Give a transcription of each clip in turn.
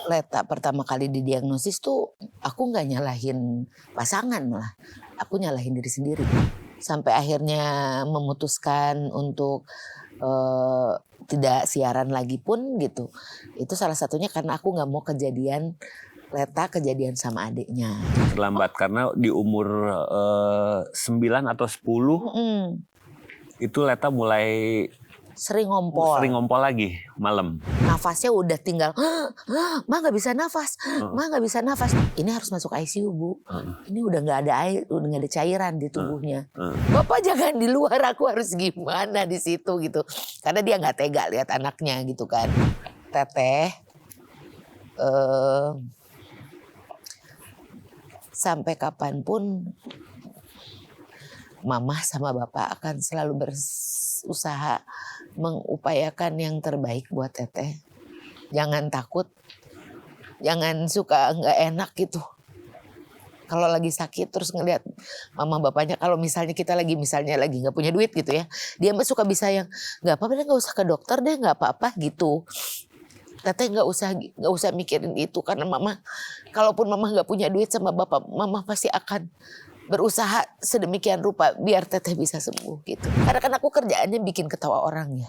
Leta pertama kali didiagnosis tuh aku nggak nyalahin pasangan malah, aku nyalahin diri sendiri. Sampai akhirnya memutuskan untuk tidak siaran lagi pun gitu. Itu salah satunya karena aku nggak mau Leta kejadian sama adiknya. Terlambat karena di umur 9 atau 10 itu Leta mulai sering ngompol lagi malam. Nafasnya udah tinggal, Ma nggak bisa nafas, Ma nggak bisa nafas. Ini harus masuk ICU Bu. Ini udah nggak ada air, udah nggak ada cairan di tubuhnya. Bapak jangan di luar, aku harus gimana di situ gitu. Karena dia nggak tega lihat anaknya gitu kan. Teteh, sampai kapanpun Mama sama Bapak akan selalu berusaha mengupayakan yang terbaik buat Teteh. Jangan takut, jangan suka nggak enak gitu. Kalau lagi sakit terus ngeliat mama bapaknya, kalau misalnya kita lagi nggak punya duit gitu ya, dia suka bisa yang nggak apa-apa deh, nggak usah ke dokter deh, nggak apa-apa gitu. Teteh nggak usah mikirin itu karena mama, kalaupun mama nggak punya duit sama bapak, mama pasti akan berusaha sedemikian rupa biar Teteh bisa sembuh gitu. Karena kan aku kerjaannya bikin ketawa orang ya.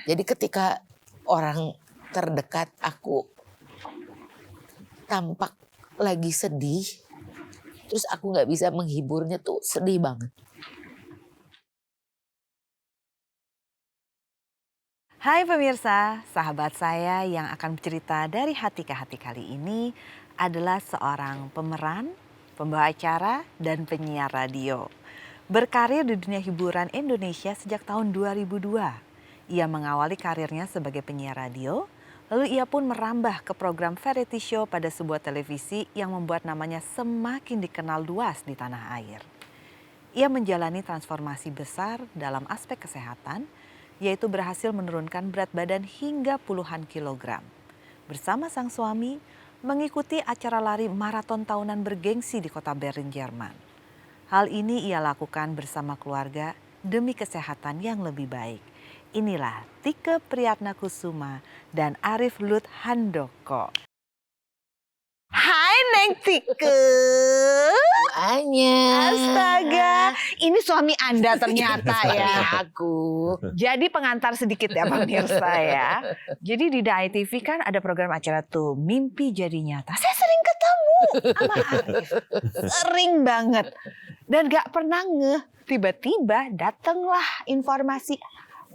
Jadi ketika orang terdekat aku tampak lagi sedih, terus aku nggak bisa menghiburnya tuh sedih banget. Hai pemirsa, sahabat saya yang akan bercerita dari hati ke hati kali ini adalah seorang pemeran, pembawa acara, dan penyiar radio. Berkarir di dunia hiburan Indonesia sejak tahun 2002. Ia mengawali karirnya sebagai penyiar radio, lalu ia pun merambah ke program variety show pada sebuah televisi yang membuat namanya semakin dikenal luas di tanah air. Ia menjalani transformasi besar dalam aspek kesehatan, yaitu berhasil menurunkan berat badan hingga puluhan kilogram. Bersama sang suami, mengikuti acara lari maraton tahunan bergengsi di kota Berlin, Jerman. Hal ini ia lakukan bersama keluarga demi kesehatan yang lebih baik. Inilah Tike Priyatnakusuma dan Arif Lut Handoko. Hai Neng Tike. Astaga, ini suami Anda ternyata ya. Aku. Jadi pengantar sedikit ya pemirsa ya. Jadi di DAI TV kan ada program acara tuh Mimpi Jadi Nyata. Saya sering ketemu sama Arif. Sering banget. Dan gak pernah tiba-tiba datanglah informasi.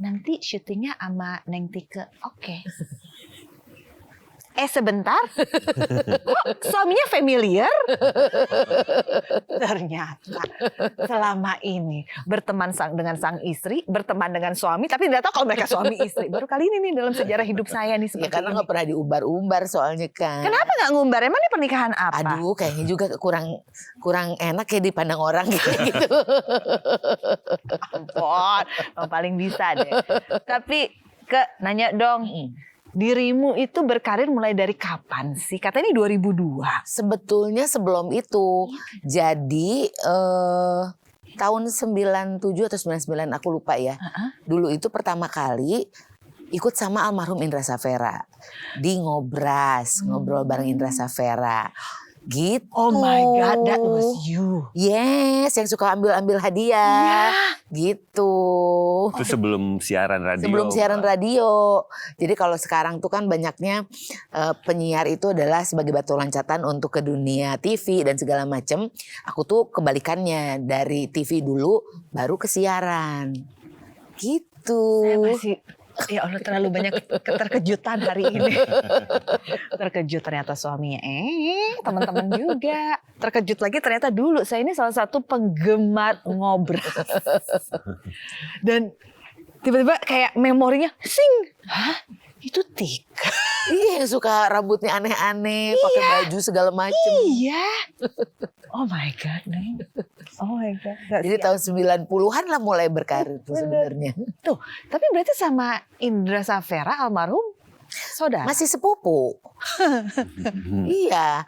Nanti syutingnya sama Neng Tike. Oke. Sebentar, kok suaminya familiar? Ternyata selama ini berteman dengan sang istri, berteman dengan suami, tapi tidak tahu kalau mereka suami istri. Baru kali ini nih dalam sejarah hidup saya nih seperti karena nggak pernah diumbar-umbar soalnya kan. Kenapa nggak ngumbar? Emang ini pernikahan apa? Aduh, kayaknya juga kurang enak ya dipandang orang gitu. Ampun, paling bisa deh. Tapi nanya dong. Dirimu itu berkarir mulai dari kapan sih? Katanya ini 2002. Sebetulnya sebelum itu. Jadi tahun 97 atau 99 aku lupa ya. Dulu itu pertama kali ikut sama almarhum Indra Safera di Ngobras, ngobrol bareng Indra Safera. Gitu. Oh my God, that was you. Yes, yang suka ambil hadiah. Gitu. Itu sebelum siaran radio. Sebelum siaran radio. Jadi kalau sekarang tuh kan banyaknya penyiar itu adalah sebagai batu loncatan untuk ke dunia TV dan segala macam. Aku tuh kebalikannya, dari TV dulu baru ke siaran. Gitu. Saya masih, ya Allah, terlalu banyak keterkejutan hari ini. Terkejut ternyata suaminya, teman-teman juga. Terkejut lagi ternyata dulu saya ini salah satu penggemar Ngobras. Dan tiba-tiba kayak memorinya, hah? Itu Tike. Iya, yang suka rambutnya aneh-aneh, pakai baju segala macam. Iya. Oh my God, Neng. Oh my God. Jadi tahun 90-an lah mulai berkarir tuh sebenarnya. Tuh, tapi berarti sama Indra Safera almarhum saudara? Masih sepupu. Iya,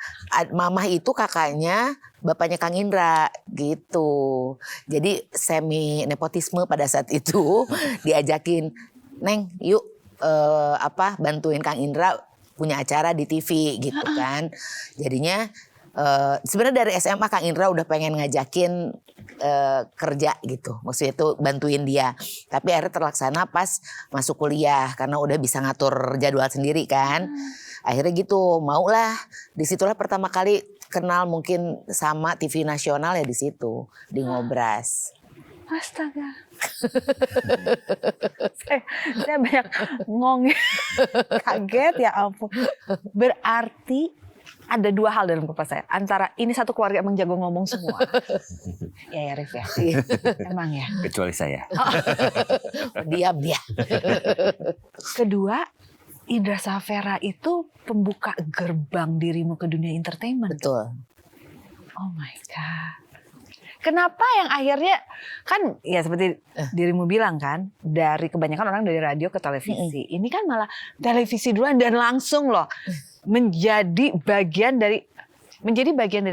mamah itu kakaknya bapaknya Kang Indra gitu. Jadi semi nepotisme pada saat itu diajakin, Neng yuk bantuin Kang Indra punya acara di TV gitu kan. Jadinya sebenarnya dari SMA Kang Indra udah pengen ngajakin kerja gitu. Maksudnya itu bantuin dia. Tapi akhirnya terlaksana pas masuk kuliah karena udah bisa ngatur jadwal sendiri kan. Akhirnya gitu, maulah. Disitulah pertama kali kenal mungkin sama TV nasional ya di situ, di Ngobras. Astaga. saya banyak kaget ya ampun. Berarti ada dua hal dalam kepala saya. Antara ini satu keluarga emang jago ngomong semua. Ya Rif ya. Emang ya. Kecuali saya. Diam dia. Kedua, Indra Safera itu pembuka gerbang dirimu ke dunia entertainment. Betul. Oh my God. Kenapa yang akhirnya, kan ya seperti dirimu bilang kan, dari kebanyakan orang dari radio ke televisi. Ini kan malah televisi duluan dan langsung loh menjadi bagian dari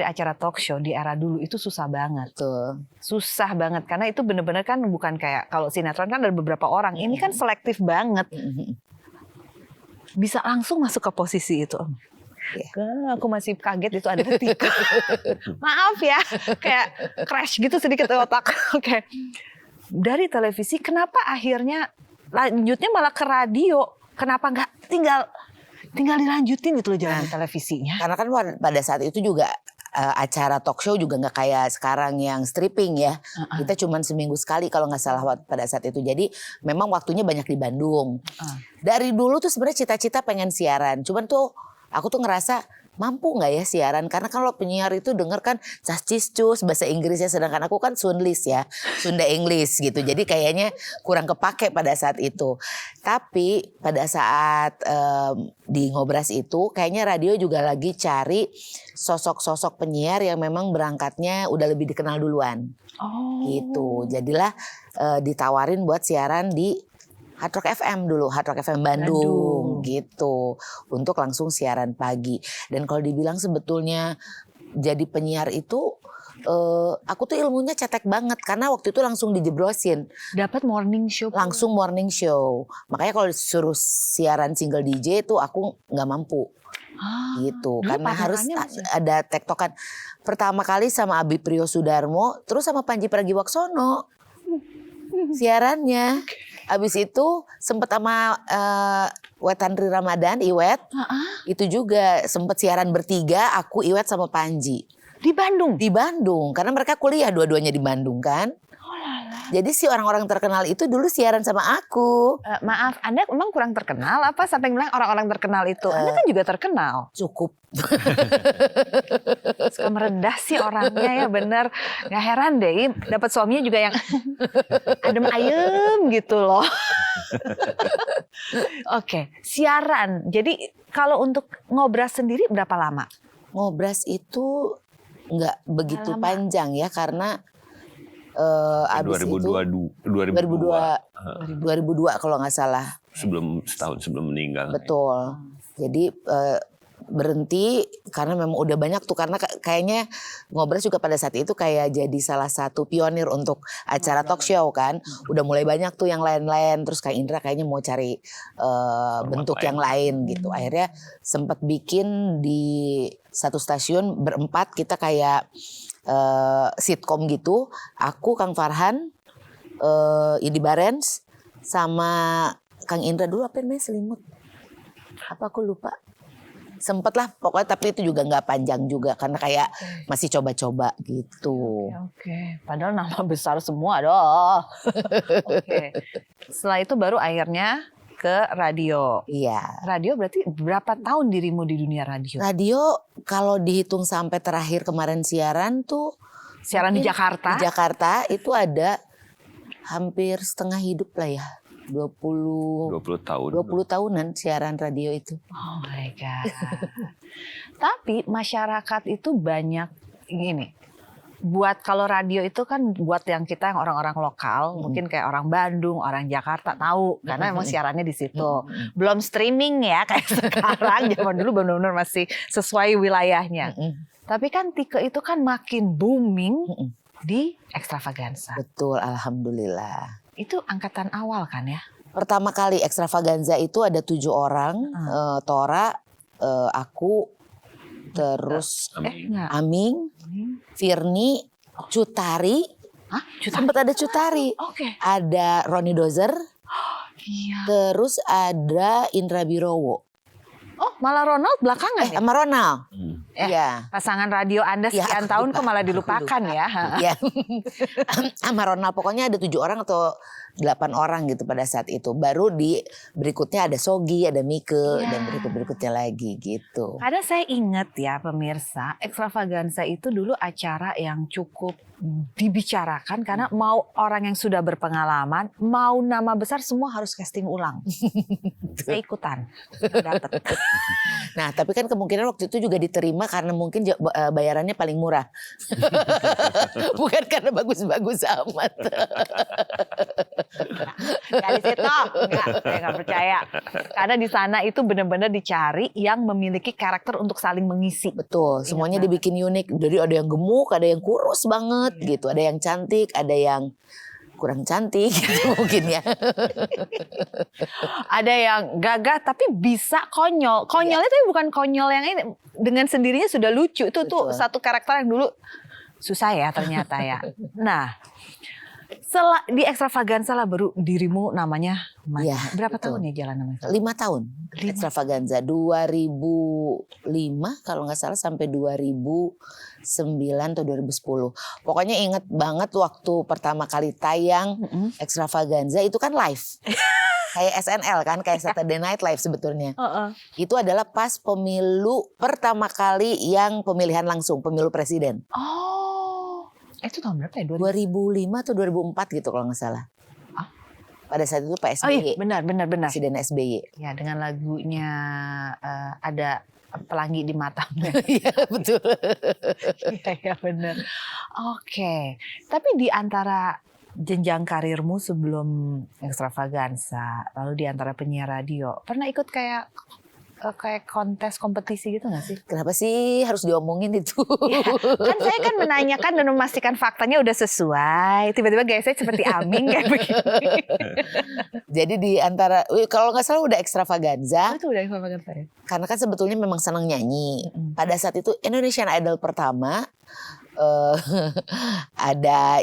acara talk show di era dulu itu susah banget. Betul. Susah banget karena itu benar-benar kan bukan kayak kalau sinetron kan ada beberapa orang. Ini kan selektif banget. Bisa langsung masuk ke posisi itu. Aku masih kaget itu ada Tika. Maaf ya, kayak crash gitu sedikit otak. Oke. Dari televisi, kenapa akhirnya lanjutnya malah ke radio? Kenapa nggak tinggal dilanjutin gitu loh jalan televisinya? Karena kan pada saat itu juga acara talk show juga nggak kayak sekarang yang stripping ya. Kita cuma seminggu sekali kalau nggak salah pada saat itu. Jadi memang waktunya banyak di Bandung. Dari dulu tuh sebenarnya cita-cita pengen siaran. Cuman tuh aku tuh ngerasa mampu nggak ya siaran, karena kalau penyiar itu denger kan cas-cis-cus bahasa Inggrisnya, sedangkan aku kan Sunlis ya, Sunda English gitu, jadi kayaknya kurang kepake pada saat itu. Tapi pada saat di Ngobras itu kayaknya radio juga lagi cari sosok-sosok penyiar yang memang berangkatnya udah lebih dikenal duluan. Gitu, jadilah ditawarin buat siaran di Hard Rock FM dulu, Hard Rock FM Bandung gitu, untuk langsung siaran pagi. Dan kalau dibilang sebetulnya jadi penyiar itu, aku tuh ilmunya cetek banget karena waktu itu langsung dijeblosin. Dapat morning show. Langsung morning show. Makanya kalau disuruh siaran single DJ itu aku nggak mampu. Gitu, karena harus ada tektokan. Pertama kali sama Abi Priyo Sudarmo, terus sama Panji Pragiwaksono siarannya. Abis itu sempet sama Wetandri Ramadan, Iwet. Itu juga sempet siaran bertiga, aku, Iwet sama Panji. Di Bandung? Di Bandung, karena mereka kuliah dua-duanya di Bandung kan. Jadi si orang-orang terkenal itu dulu siaran sama aku. Maaf, Anda memang kurang terkenal apa sampai bilang orang-orang terkenal itu? Anda kan juga terkenal. Cukup. Suka merendah sih orangnya ya, bener. Gak heran deh, dapat suaminya juga yang adem ayem gitu loh. Oke, siaran. Jadi kalau untuk Ngobras sendiri berapa lama? Ngobras itu nggak begitu panjang ya, karena abis 2002 kalau nggak salah. Setahun sebelum meninggal. Betul. Jadi berhenti karena memang udah banyak tuh, karena kayaknya Ngobras juga pada saat itu kayak jadi salah satu pionir untuk acara talk show kan. Udah mulai banyak tuh yang lain-lain, terus Kak Indra kayaknya mau cari bentuk yang lain gitu. Akhirnya sempat bikin di satu stasiun berempat, kita kayak sitkom gitu. Aku, Kang Farhan, Idi Barens, sama Kang Indra dulu apa namanya, Selimut. Apa aku lupa. Sempet lah pokoknya, tapi itu juga nggak panjang juga karena kayak masih coba-coba gitu. Oke. Padahal nama besar semua doh. Oke. Setelah itu baru akhirnya ke radio. Iya. Radio berarti berapa tahun dirimu di dunia radio? Radio kalau dihitung sampai terakhir kemarin siaran tuh. Siaran di Jakarta? Di Jakarta itu ada hampir setengah hidup lah ya. 20 tahun. 20 tahunan siaran radio itu. Oh my God. Tapi masyarakat itu banyak gini. Buat kalau radio itu kan buat yang kita yang orang-orang lokal, mungkin kayak orang Bandung, orang Jakarta tahu karena memang siarannya di situ. Belum streaming ya kayak sekarang, zaman dulu benar-benar masih sesuai wilayahnya. Tapi kan Tike itu kan makin booming di Extravaganza. Betul, alhamdulillah. Itu angkatan awal kan ya? Pertama kali Extravaganza itu ada 7 orang, Tora, aku, terus Enggak. Aming, Firni, Cutari. Hah? Sempat ada Cutari. Oke. Ada Roni Dozer, Iya. terus ada Indra Birowo. Oh, malah Ronald belakangan ya? Sama Ronald. Eh, Iya. Pasangan radio Anda Ya, sekian aku tahun lupa, kok malah aku dilupakan lupa. ya? Iya. Sama Ronald, pokoknya ada 7 orang atau 8 orang gitu pada saat itu. Baru di berikutnya ada Sogi, ada Mike, Iya. dan berikutnya lagi gitu. Karena saya ingat ya pemirsa, Extravaganza itu dulu acara yang cukup dibicarakan karena mau orang yang sudah berpengalaman, mau nama besar semua harus casting ulang. Saya ikutan, dapet. Nah, tapi kan kemungkinan waktu itu juga diterima karena mungkin bayarannya paling murah. Bukan karena bagus-bagus amat. Dari situ, enggak, saya nggak percaya. Karena di sana itu benar-benar dicari yang memiliki karakter untuk saling mengisi. Betul, semuanya dibikin unik. Jadi ada yang gemuk, ada yang kurus banget gitu, ada yang cantik, ada yang kurang cantik gitu mungkin ya. Ada yang gagah tapi bisa konyol. Konyolnya tapi bukan konyol yang ini, dengan sendirinya sudah lucu. Itu tuh Betul. satu karakter yang dulu susah ya ternyata ya. Nah, di Extravaganza lah baru dirimu namanya maju. Iya, Berapa betul. tahun ya jalan namanya? 5 tahun 5. Extravaganza, 2005 kalau nggak salah sampai 2009 atau 2010. Pokoknya inget banget waktu pertama kali tayang Extravaganza itu kan live. Kayak SNL kan, kayak Saturday Night Live sebetulnya. Itu adalah pas pemilu pertama kali yang pemilihan langsung, pemilu presiden. Oh, itu tahun berapa ya? 2005 atau 2004 gitu kalau nggak salah. Pada saat itu Pak Oh iya, SBY, benar. Presiden SBY. Ya, dengan lagunya ada pelangi di matamu. Iya betul. Iya benar. Oke, tapi di antara jenjang karirmu sebelum Extravaganza, lalu di antara penyiar radio, pernah ikut kayak kontes kompetisi gitu nggak sih? Kenapa sih harus diomongin itu? Ya, kan saya kan menanyakan dan memastikan faktanya udah sesuai. Tiba-tiba guys saya seperti Aming kayak begini. Jadi di antara, kalau nggak salah udah Extravaganza, Itu udah Extravaganza ya? karena kan sebetulnya memang senang nyanyi. Pada saat itu Indonesian Idol pertama, ada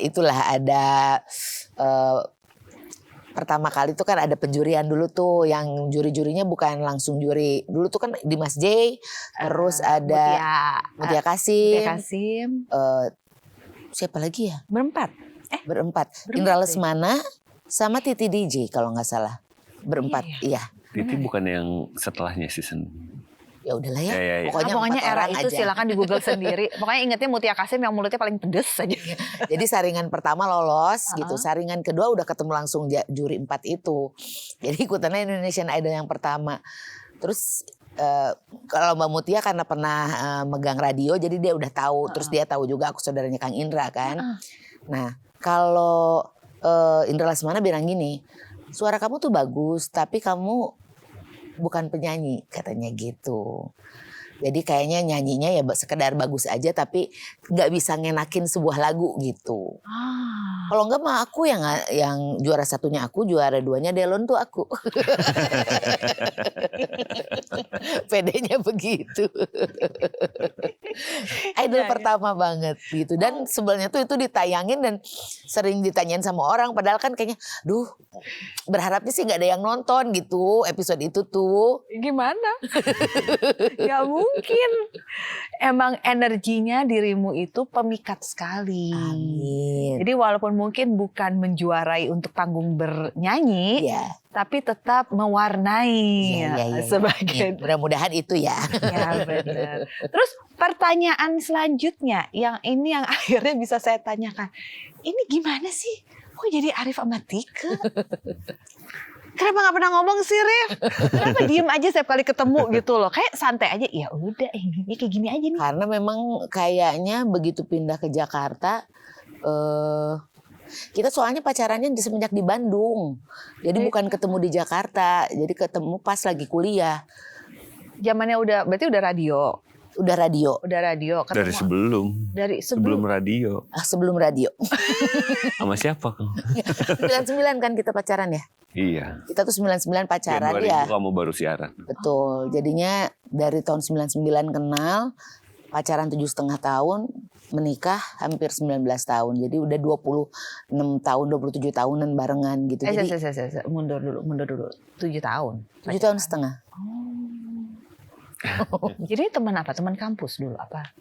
pertama kali tuh kan ada penjurian dulu tuh, yang juri-jurinya bukan langsung juri. Dulu tuh kan Dimas J, terus ada Mutia Kasim, siapa lagi ya? Berempat. Berempat. Berempat Indra ya? Lesmana sama Titi DJ kalau nggak salah. Berempat, iya. Titi bukan yang setelahnya season. Ya udahlah ya. Ya. Pokoknya 4 era orang itu aja. silakan di Google sendiri. Pokoknya ingetnya Mutia Kasim yang mulutnya paling pedes aja. Jadi saringan pertama lolos gitu. Saringan kedua udah ketemu langsung juri 4 itu. Jadi ikutannya Indonesian Idol yang pertama. Terus kalau Mbak Mutia karena pernah megang radio, jadi dia udah tahu. Terus dia tahu juga aku saudaranya Kang Indra kan. Nah kalau Indra Lesmana bilang gini, suara kamu tuh bagus tapi kamu bukan penyanyi, katanya gitu. Jadi kayaknya nyanyinya ya sekedar bagus aja tapi nggak bisa ngenakin sebuah lagu gitu. Kalau enggak mah aku yang juara satunya aku, juara 2-nya Delon tuh aku. Pedenya begitu. Idol pertama banget gitu. Dan sebenarnya tuh itu ditayangin dan sering ditanyain sama orang. Padahal kan kayaknya, duh berharapnya sih nggak ada yang nonton gitu episode itu tuh. Gimana? Gak mungkin. Emang energinya dirimu itu pemikat sekali. Amin. Jadi walaupun mungkin bukan menjuarai untuk panggung bernyanyi, Iya. tapi tetap mewarnai Iya. sebagai. Mudah-mudahan itu ya. Ya benar. Terus pertanyaan selanjutnya yang akhirnya bisa saya tanyakan. Ini gimana sih? Kok jadi Arif sama Tika? Kenapa gak pernah ngomong sih, Rif? Kenapa diem aja setiap kali ketemu gitu loh? Kayak santai aja, ya udah ini kayak gini aja nih. Karena memang kayaknya begitu pindah ke Jakarta, kita soalnya pacarannya semenjak di Bandung. Jadi bukan ketemu di Jakarta, jadi ketemu pas lagi kuliah. Zamannya berarti udah radio. Udah radio. Ketemu Dari sebelum radio. Sebelum radio. Sama siapa Kang? 99 kan kita pacaran ya? Iya. Kita tuh 99 pacaran Januari ya. itu kamu baru siaran. Betul. Jadinya dari tahun 99 kenal, pacaran 7,5 tahun, menikah hampir 19 tahun. Jadi udah 26 tahun, 27 tahunan barengan gitu. Jadi mundur dulu. 7 tahun. 7 tahun setengah. Jadi teman apa? Teman kampus dulu apa?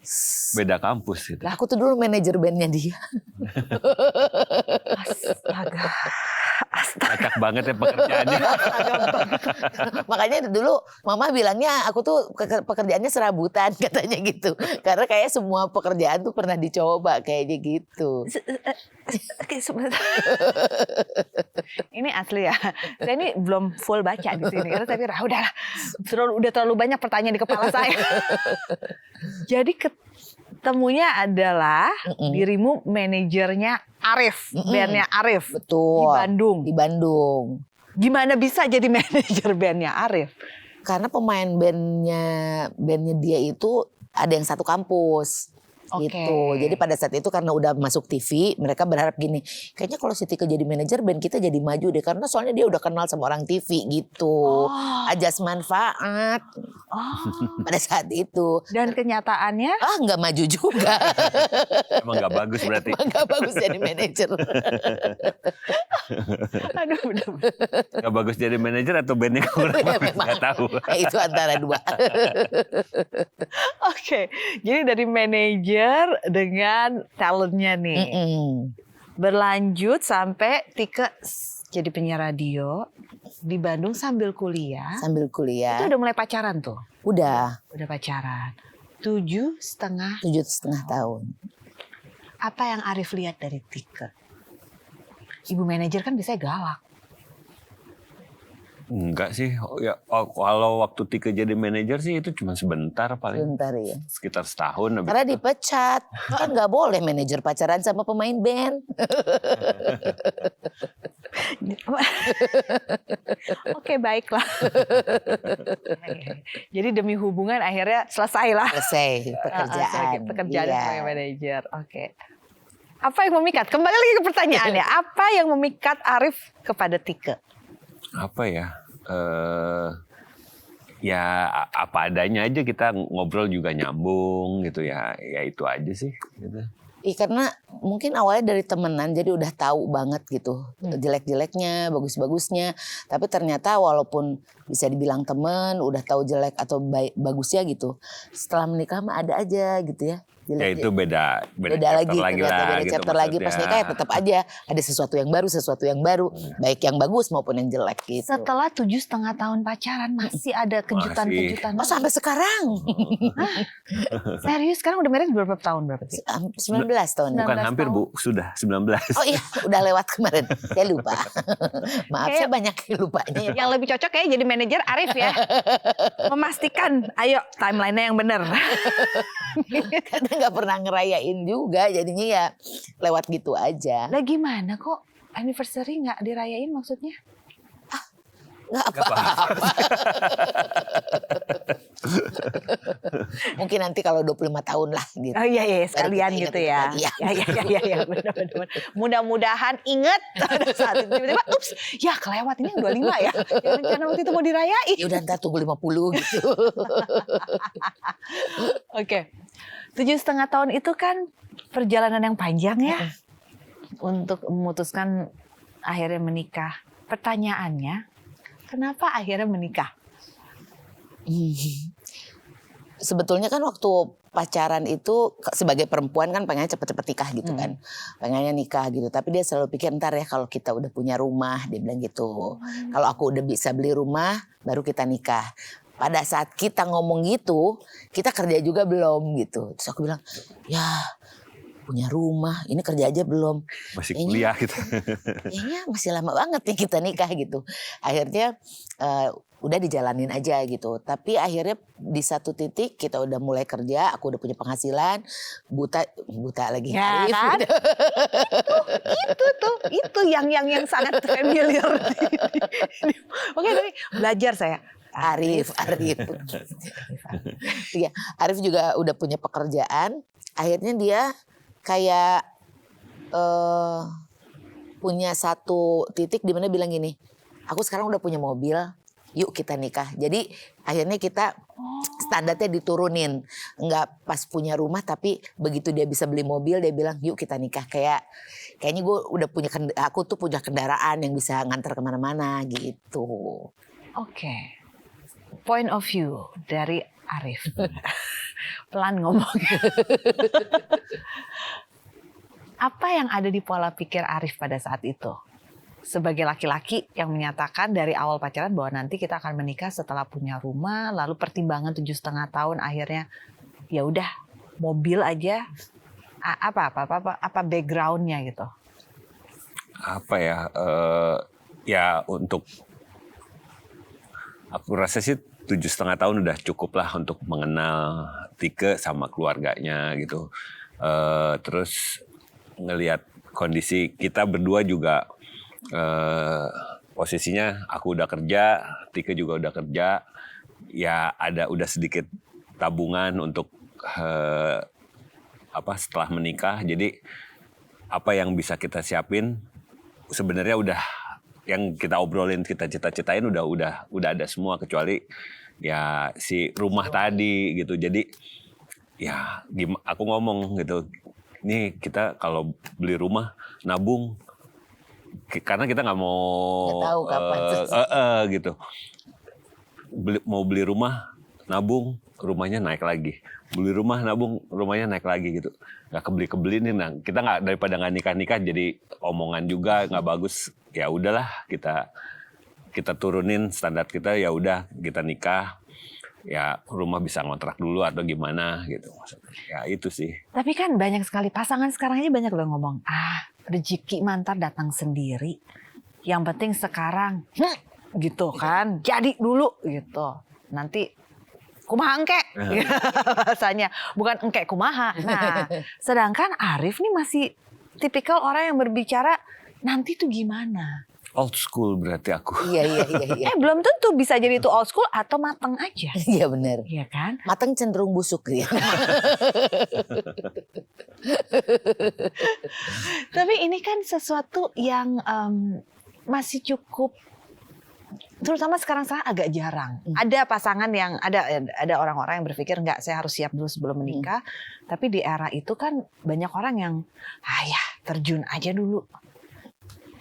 Beda kampus gitu. Lah aku tuh dulu manajer bandnya dia. Astaga. Acak banget ya pekerjaannya. Makanya dulu mama bilangnya aku tuh pekerjaannya serabutan katanya gitu. Karena kayak semua pekerjaan tuh pernah dicoba kayaknya gitu. Oke, sebentar. Ini asli ya. Saya ini belum full baca di sini karena saya pikir udahlah. Udah terlalu banyak pertanyaan di kepala saya. Jadi ketemunya adalah dirimu manajernya Arif, bandnya Arif. Betul. Di Bandung. Di Bandung. Gimana bisa jadi manajer bandnya Arif? Karena pemain bandnya dia itu ada yang satu kampus. Oke. Gitu. Jadi pada saat itu karena udah masuk TV, mereka berharap gini, kayaknya kalau si Tika jadi manajer band kita jadi maju deh, karena soalnya dia udah kenal sama orang TV gitu. Ajas manfaat. Pada saat itu. Dan kenyataannya? Nggak maju juga. Emang nggak bagus berarti. Emang nggak bagus jadi manajer. Aduh, bener. Nggak bagus jadi manajer atau bandnya kurang bagus, nggak tahu. Itu antara dua. Oke, jadi dari manajer dengan talentnya nih. Berlanjut sampai Tika jadi penyiar radio di Bandung sambil kuliah. Sambil kuliah. Itu udah mulai pacaran tuh? Udah pacaran. 7,5 tahun. Apa yang Arif lihat dari Tika? Ibu manajer kan biasanya galak. Enggak sih. Kalau waktu Tika jadi manajer sih itu cuma sebentar paling. Sebentar ya. Sekitar setahun. Karena dipecat. Kan nggak boleh manajer pacaran sama pemain band. Oke, baiklah. Jadi demi hubungan akhirnya selesai lah. Selesai pekerjaan. Iya. Sebagai manajer. Oke. Apa yang memikat? Kembali lagi ke pertanyaannya. Apa yang memikat Arif kepada Tika? Apa ya? Ya apa adanya aja, kita ngobrol juga nyambung gitu ya. Ya itu aja sih. Gitu. Karena mungkin awalnya dari temenan jadi udah tahu banget gitu jelek-jeleknya, bagus-bagusnya. Tapi ternyata walaupun bisa dibilang temen, udah tahu jelek atau bagusnya gitu. Setelah menikah mah ada aja gitu ya. Ya itu beda lagi lah, beda chapter lagi pas nikah ya tetap aja ada sesuatu yang baru, baik yang bagus maupun yang jelek gitu. Setelah 7,5 tahun pacaran masih ada kejutan-kejutan. Oh sampai sekarang? Serius? Sekarang udah married berapa tahun berarti? 19 tahun. Bukan hampir Bu, sudah 19. Oh iya, udah lewat kemarin. Saya lupa. Maaf, saya banyak lupanya. Yang lebih cocok kayak jadi manajer Arif ya. Memastikan, ayo timeline-nya yang benar. Karena nggak pernah ngerayain juga, jadinya ya lewat gitu aja. Lah gimana kok anniversary nggak dirayain maksudnya? Nggak apa-apa. Mungkin nanti kalau 25 tahun lah gitu. Oh iya sekalian gitu ya. Iya benar. Mudah-mudahan inget pada saat itu tiba-tiba ups ya kelewat ini 25 ya. Yang rencana waktu itu mau dirayain. Ya udah ntar tunggu 50 gitu. Oke. 7,5 tahun itu kan perjalanan yang panjang ya. Untuk memutuskan akhirnya menikah. Pertanyaannya, kenapa akhirnya menikah? Sebetulnya kan waktu pacaran itu sebagai perempuan kan pengennya cepet-cepet nikah gitu kan. Pengennya nikah gitu. Tapi dia selalu pikir ntar ya kalau kita udah punya rumah, dia bilang gitu. Kalau aku udah bisa beli rumah, baru kita nikah. Pada saat kita ngomong gitu, kita kerja juga belum gitu. Terus aku bilang, ya punya rumah, ini kerja aja belum. Masih kuliah gitu. Kayaknya masih lama banget nih kita nikah gitu. Akhirnya udah dijalanin aja gitu. Tapi akhirnya di satu titik kita udah mulai kerja, aku udah punya penghasilan, buta lagi. Ya, Arif. kan? itu yang sangat familiar. Oke, tapi belajar saya. Arif. Iya, Arif juga udah punya pekerjaan. Akhirnya dia kayak punya satu titik di mana bilang gini, aku sekarang udah punya mobil, yuk kita nikah. Jadi akhirnya kita standarnya diturunin. Enggak pas punya rumah, tapi begitu dia bisa beli mobil dia bilang yuk kita nikah. Kayaknya gue udah aku tuh punya kendaraan yang bisa nganter kemana-mana gitu. Oke. Point of view dari Arif. Pelan ngomong. Apa yang ada di pola pikir Arif pada saat itu? Sebagai laki-laki yang menyatakan dari awal pacaran bahwa nanti kita akan menikah setelah punya rumah, lalu pertimbangan 7,5 tahun akhirnya ya udah mobil aja. Apa backgroundnya gitu? Apa ya? Ya untuk aku rasa sih 7,5 tahun udah cukup lah untuk mengenal Tike sama keluarganya gitu. Terus ngelihat kondisi kita berdua juga. Posisinya aku udah kerja, Tike juga udah kerja, ya udah sedikit tabungan untuk setelah menikah. Jadi apa yang bisa kita siapin sebenarnya udah yang kita obrolin, kita cita-citain udah ada semua kecuali ya si rumah tadi gitu. Jadi ya aku ngomong gitu, nih kita kalau beli rumah nabung. Karena kita nggak mau tahu kapan gitu. Mau beli rumah, nabung, rumahnya naik lagi. Beli rumah, nabung, rumahnya naik lagi gitu. Nggak kebeli nih. Nah, kita nggak, daripada nggak nikah jadi omongan juga nggak bagus. Ya udahlah kita turunin standar kita, ya udah kita nikah. Ya rumah bisa ngontrak dulu atau gimana gitu. Ya itu sih. Tapi kan banyak sekali pasangan sekarang aja banyak loh ngomong, rezeki mantar datang sendiri. Yang penting sekarang, gitu kan, jadi dulu gitu. Nanti kumaha engke, bahasanya bukan engke kumaha. Nah, sedangkan Arif nih masih tipikal orang yang berbicara nanti tuh gimana. Old school berarti aku. Iya. Belum tentu bisa jadi itu old school atau mateng aja. Iya benar. Iya kan? Mateng cenderung busuk ya. Tapi ini kan sesuatu yang masih cukup, terutama sekarang agak jarang. Ada pasangan yang ada orang-orang yang berpikir enggak, saya harus siap dulu sebelum menikah. Tapi di era itu kan banyak orang yang terjun aja dulu.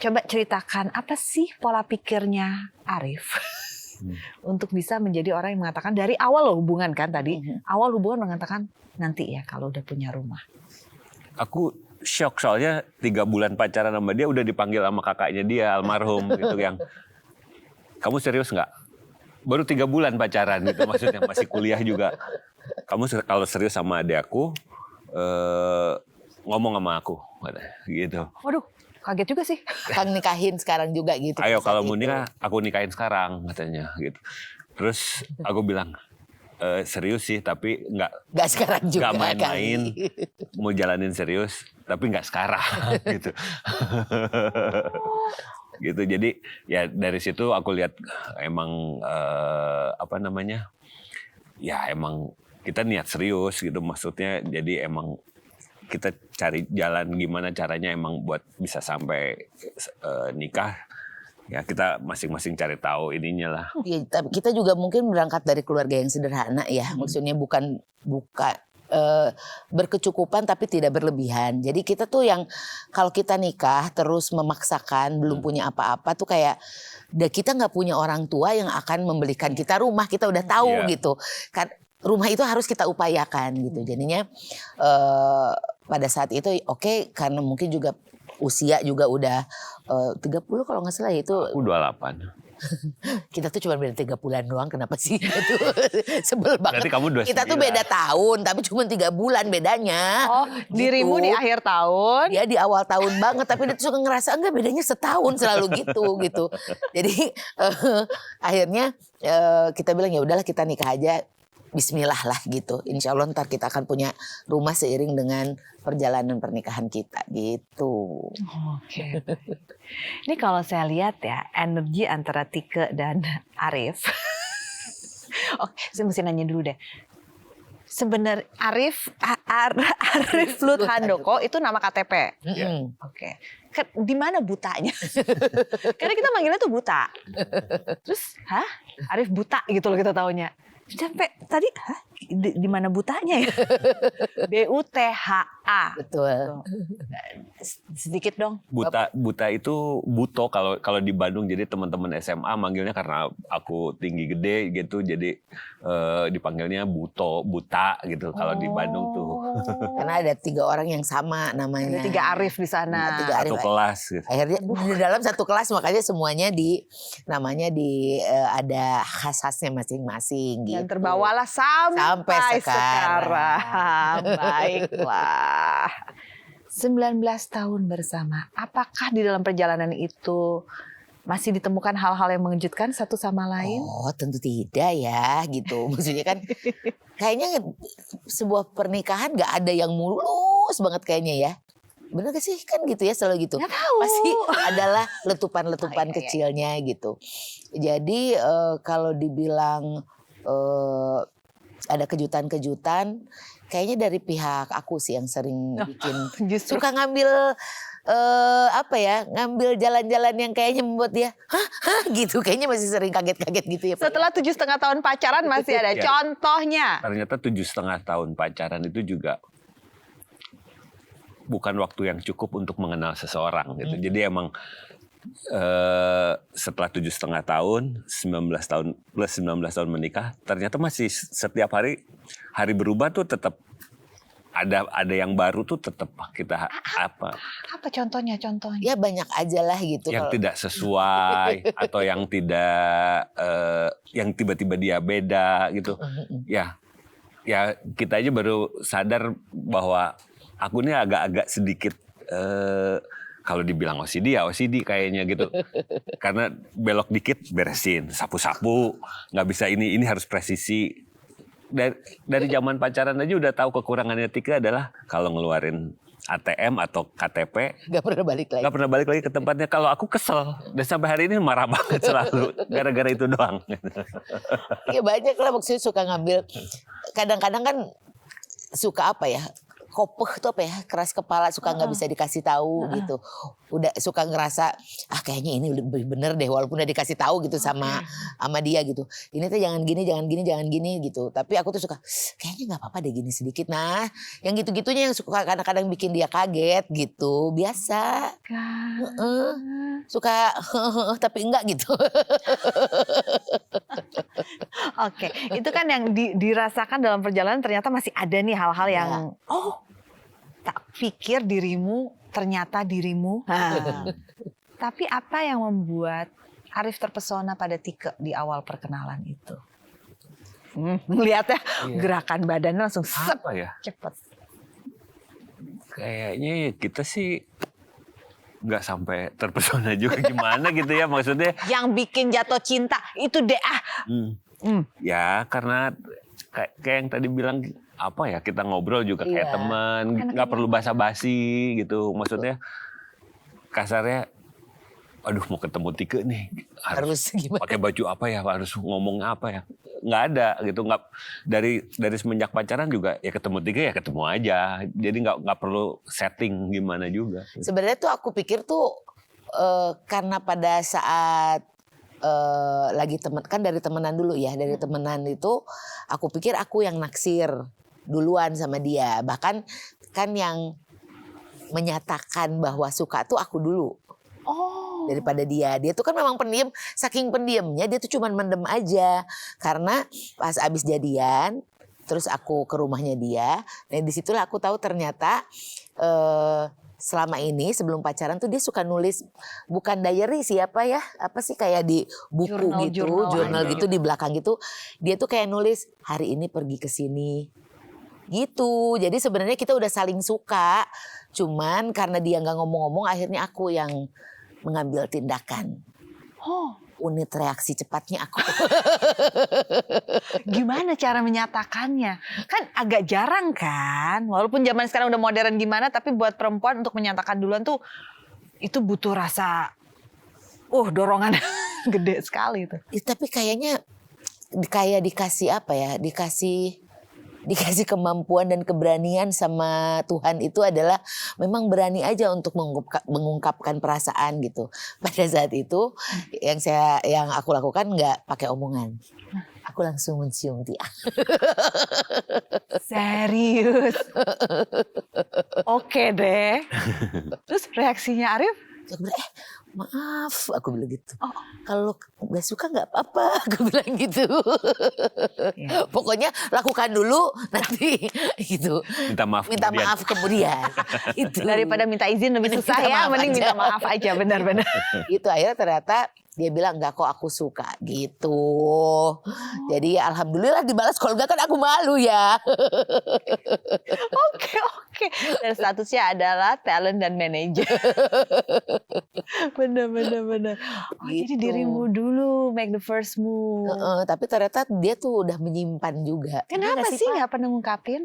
Coba ceritakan apa sih pola pikirnya Arif untuk bisa menjadi orang yang mengatakan dari awal loh hubungan kan tadi. Awal hubungan mengatakan nanti ya kalau udah punya rumah. Aku shock soalnya 3 bulan pacaran sama dia udah dipanggil sama kakaknya dia almarhum gitu yang, kamu serius nggak? Baru 3 bulan pacaran gitu, maksudnya masih kuliah juga. Kamu kalau serius sama adik aku ngomong sama aku gitu. Waduh, kaget juga sih. Kang nikahin sekarang juga gitu. Ayo kalau mau nikah aku nikahin sekarang katanya gitu. Terus aku bilang serius sih tapi nggak sekarang juga. Nggak main-main. Mau jalanin serius tapi nggak sekarang gitu. Gitu. Jadi ya dari situ aku lihat emang ya emang kita niat serius gitu, maksudnya jadi emang kita cari jalan gimana caranya emang buat bisa sampai nikah. Ya kita masing-masing cari tahu ininya lah. Ya, tapi kita juga mungkin berangkat dari keluarga yang sederhana ya. Maksudnya bukan berkecukupan tapi tidak berlebihan. Jadi kita tuh yang kalau kita nikah terus memaksakan belum punya apa-apa tuh kayak kita nggak punya orang tua yang akan membelikan kita rumah. Kita udah tahu gitu kan. Rumah itu harus kita upayakan gitu. Jadinya pada saat itu oke, karena mungkin juga usia juga udah 30 kalau nggak salah itu. Aku 28. Kita tuh cuma beda 3 bulan doang, kenapa sih? Itu sebel banget. Berarti kamu 29. Kita tuh beda tahun tapi cuma 3 bulan bedanya. Oh, gitu. Dirimu di akhir tahun. Dia di awal tahun banget tapi dia tuh suka ngerasa enggak bedanya setahun selalu gitu. Jadi akhirnya kita bilang ya udahlah kita nikah aja. Bismillah lah gitu. Insya Allah ntar kita akan punya rumah seiring dengan perjalanan pernikahan kita gitu. Oke. Ini kalau saya lihat ya energi antara Tike dan Arif. Saya mesti nanya dulu deh. Sebenarnya Arif Lut Handoko itu nama KTP. Mm-mm. Oke. Di mana butanya? Karena kita manggilnya tuh buta. Terus, Arif buta gitu loh kita taunya. Sampai tadi, di mana butanya ya? BUTHA. Betul. Sedikit dong. Buta itu buto kalau di Bandung, jadi teman-teman SMA manggilnya karena aku tinggi gede gitu, jadi dipanggilnya buta gitu kalau di Bandung tuh. Karena ada 3 orang yang sama namanya. Ada 3 Arif di sana. 3 Arif. Satu kelas gitu. Akhirnya di dalam satu kelas makanya semuanya namanya ada khas-khasnya masing-masing gitu. Dan terbawalah sampai sekarang. Baiklah. 19 tahun bersama. Apakah di dalam perjalanan itu masih ditemukan hal-hal yang mengejutkan satu sama lain? Oh, tentu tidak ya gitu. Maksudnya kan kayaknya sebuah pernikahan gak ada yang mulus banget kayaknya ya. Bener gak sih? Kan gitu ya, selalu gitu. Nggak tahu. Pasti adalah letupan-letupan kecilnya gitu. Jadi kalau dibilang ada kejutan-kejutan, kayaknya dari pihak aku sih yang sering bikin Justru suka ngambil ngambil jalan-jalan yang kayaknya membuat dia gitu, kayaknya masih sering kaget-kaget gitu ya. setelah 7,5 tahun pacaran masih ada Ya. contohnya. Ternyata 7,5 tahun pacaran itu juga bukan waktu yang cukup untuk mengenal seseorang gitu. Jadi emang setelah 7,5 tahun, 19 tahun plus 19 tahun menikah, ternyata masih setiap hari berubah tuh tetap ada yang baru tuh tetap kita Apa contohnya? Ya banyak aja lah gitu. yang Kalau tidak sesuai atau yang tidak yang tiba-tiba dia beda gitu. Ya kita aja baru sadar bahwa aku ini agak-agak sedikit kalau dibilang OCD ya OCD kayaknya gitu. Karena belok dikit beresin, sapu-sapu, nggak bisa ini harus presisi. Dari zaman pacaran aja udah tahu kekurangannya Tika adalah kalau ngeluarin ATM atau KTP nggak pernah balik lagi. nggak pernah balik lagi ke tempatnya. Kalau aku kesel dan sampai hari ini marah banget selalu gara-gara itu doang. Ya banyak lah, maksudnya suka ngambil. Kadang-kadang kan suka kopeh tuh keras kepala, suka nggak bisa dikasih tahu gitu. Udah suka ngerasa kayaknya ini udah bener deh, walaupun udah dikasih tahu gitu sama dia gitu. Ini tuh jangan gini gitu. Tapi aku tuh suka kayaknya nggak apa-apa deh gini sedikit. Nah, yang gitu-gitunya yang suka kadang-kadang bikin dia kaget gitu. Biasa. Suka tapi enggak gitu. Oke, itu kan yang dirasakan dalam perjalanan, ternyata masih ada nih hal-hal yang tak pikir dirimu ternyata dirimu. Tapi apa yang membuat Arif terpesona pada Tike di awal perkenalan itu? Melihatnya gerakan badannya langsung Apa ya? cepet. Kayaknya kita sih nggak sampai terpesona juga gimana gitu ya maksudnya. Yang bikin jatuh cinta itu deh Ya karena kayak yang tadi bilang kita ngobrol juga kayak teman, nggak perlu basa-basi gitu. Maksudnya kasarnya, aduh mau ketemu Tike nih harus pakai baju apa ya, harus ngomong apa ya, nggak ada gitu. Nggak dari semenjak pacaran juga ya ketemu Tike ya ketemu aja. Jadi nggak perlu setting gimana juga. Sebenarnya tuh aku pikir tuh karena pada saat lagi dari temenan dulu ya, dari temenan itu aku pikir aku yang naksir duluan sama dia. Bahkan kan yang menyatakan bahwa suka tuh aku dulu. Daripada dia tuh kan memang pendiam, saking pendiamnya dia tuh cuman mendem aja. Karena pas abis jadian terus aku ke rumahnya dia, dan disitulah aku tahu ternyata selama ini sebelum pacaran tuh dia suka nulis, bukan diary sih apa sih kayak di buku jurnal gitu di belakang gitu. Dia tuh kayak nulis hari ini pergi ke sini gitu. Jadi sebenarnya kita udah saling suka, cuman karena dia nggak ngomong-ngomong akhirnya aku yang mengambil tindakan. Unit reaksi cepatnya aku. Gimana cara menyatakannya? Kan agak jarang kan, walaupun zaman sekarang udah modern gimana, tapi buat perempuan untuk menyatakan duluan tuh itu butuh rasa dorongan gede sekali tuh. Tapi kayaknya kayak dikasih dikasih kemampuan dan keberanian sama Tuhan itu adalah memang berani aja untuk mengungkapkan perasaan gitu. Pada saat itu yang aku lakukan nggak pakai omongan. Aku langsung mencium dia. Serius? Oke deh. Terus reaksinya Arif? Aku bilang, maaf, aku bilang gitu. Kalau nggak suka nggak apa-apa, aku bilang gitu. Ya. Pokoknya lakukan dulu, nanti gitu. Minta maaf kemudian. Itu. Daripada minta izin lebih Mending susah minta ya, maaf mending aja. minta maaf aja, benar-benar. Itu akhirnya ternyata dia bilang enggak kok aku suka gitu. Jadi alhamdulillah dibalas, kalau enggak kan aku malu ya. Oke. Dan statusnya adalah talent dan manager. Benar. Oh, jadi Gitu. dirimu dulu make the first move. Tapi ternyata dia tuh udah menyimpan juga. Iya Kenapa nggak sih Pak? nggak pernah ngungkapin?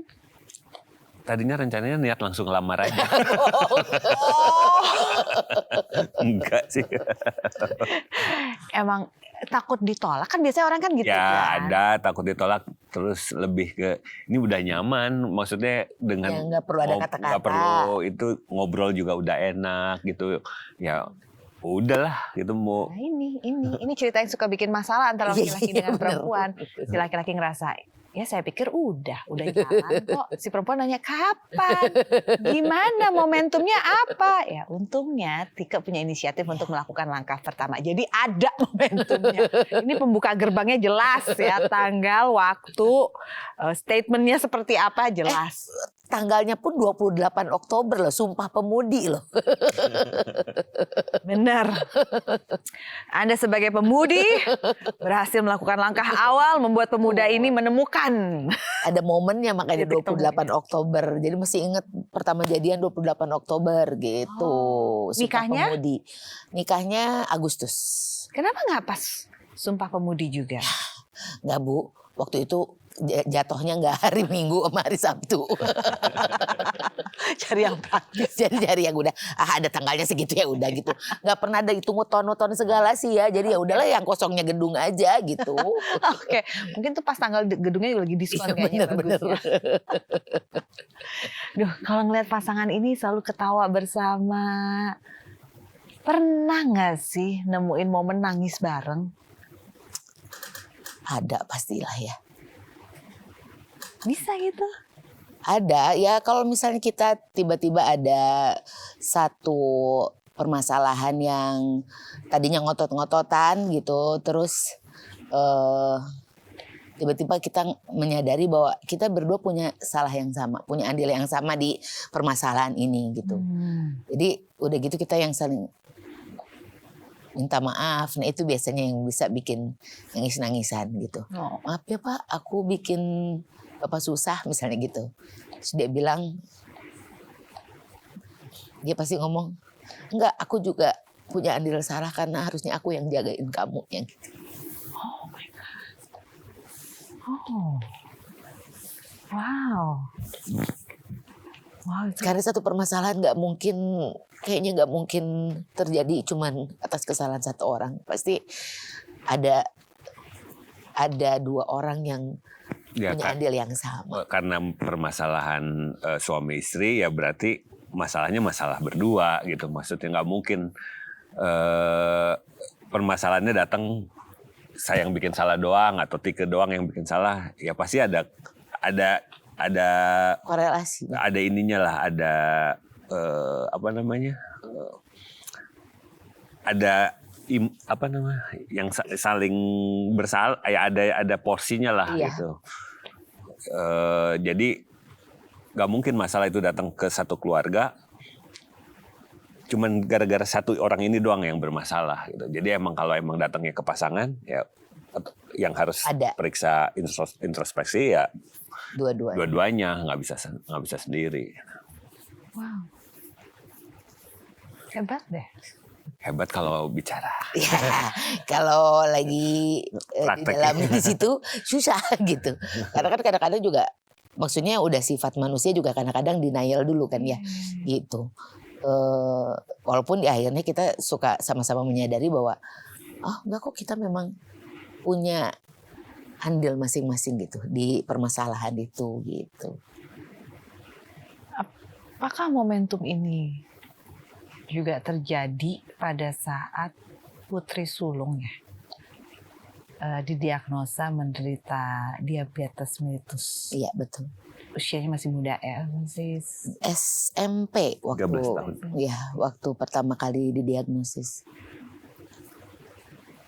Tadinya rencananya niat langsung lamar aja. Enggak sih. Emang takut ditolak kan, biasanya orang kan gitu Ya kan. ada takut ditolak, terus lebih ke ini udah nyaman, maksudnya dengan Ya, nggak perlu ada kata-kata. nggak perlu itu, ngobrol juga udah enak gitu ya, udahlah gitu mau. Nah, ini cerita yang suka bikin masalah antara laki-laki Iya, dengan bener. perempuan. Si laki-laki ngerasa, ya saya pikir udah jalan kok. Si perempuan nanya kapan, gimana, momentumnya apa? Ya untungnya Tika punya inisiatif untuk melakukan langkah pertama. Jadi ada momentumnya. Ini pembuka gerbangnya jelas ya, tanggal, waktu, statementnya seperti apa jelas. Tanggalnya pun 28 Oktober loh, Sumpah Pemudi loh. Benar. Anda sebagai pemudi berhasil melakukan langkah awal membuat pemuda ini menemukan. Ada momennya makanya Titik 28 Oktober. Jadi mesti ingat pertama jadian 28 Oktober gitu. Sumpah Nikahnya? Pemudi. Nikahnya Agustus. Kenapa nggak pas Sumpah Pemudi juga? Nggak Bu, waktu itu jatuhnya nggak hari Minggu sama hari Sabtu. Cari yang praktis. Jadi dari yang udah ada tanggalnya segitu ya udah gitu. Nggak pernah ada hitung ton segala sih ya. Jadi ya udahlah yang kosongnya gedung aja gitu. Oke, mungkin tuh pas tanggal gedungnya lagi diskon Iya, kayaknya bener. bagus ya. Duh, kalau ngeliat pasangan ini selalu ketawa bersama. Pernah nggak sih nemuin momen nangis bareng? Ada pastilah ya. Bisa gitu? Ada ya, kalau misalnya kita tiba-tiba ada satu permasalahan yang tadinya ngotot-ngototan gitu, terus tiba-tiba kita menyadari bahwa kita berdua punya salah yang sama, punya andil yang sama di permasalahan ini gitu. Jadi udah gitu kita yang saling minta maaf. Nah itu biasanya yang bisa bikin nangis-nangisan gitu. Oh. Maaf ya Pak, aku bikin Bapak susah misalnya gitu. Terus dia bilang, dia pasti ngomong, enggak, aku juga punya andil salah karena harusnya aku yang jagain kamu. Yang gitu. Oh my God. Oh. Wow. Wow, itu Karena satu permasalahan kayaknya nggak mungkin terjadi cuman atas kesalahan satu orang. Pasti ada dua orang yang Ya, punya andil yang sama. karena permasalahan suami istri ya berarti masalahnya masalah berdua gitu, maksudnya nggak mungkin permasalahannya datang saya yang bikin salah doang atau Tika doang yang bikin salah, ya pasti ada Korelasi. ada ininya lah, ada apa namanya, ada yang saling bersalah, ya ada porsinya lah. Iya. Gitu. Jadi nggak mungkin masalah itu datang ke satu keluarga cuman gara-gara satu orang ini doang yang bermasalah gitu. Jadi kalau emang datangnya ke pasangan ya yang harus Ada. periksa introspeksi ya Dua-duanya. dua-duanya, nggak bisa sendiri. wow. Hebat deh. Hebat kalau bicara. Ya, kalau lagi di Praktek. dalamnya di situ susah gitu. Karena kan kadang-kadang juga maksudnya udah sifat manusia juga kadang-kadang denial dulu kan ya gitu. Walaupun di akhirnya kita suka sama-sama menyadari bahwa oh enggak kok, kita memang punya handle masing-masing gitu di permasalahan itu gitu. Apakah momentum ini juga terjadi pada saat putri sulung ya didiagnosa menderita diabetes mellitus? Iya betul. Usianya masih muda ya, masih SMP 13 tahun. waktu pertama kali didiagnosis.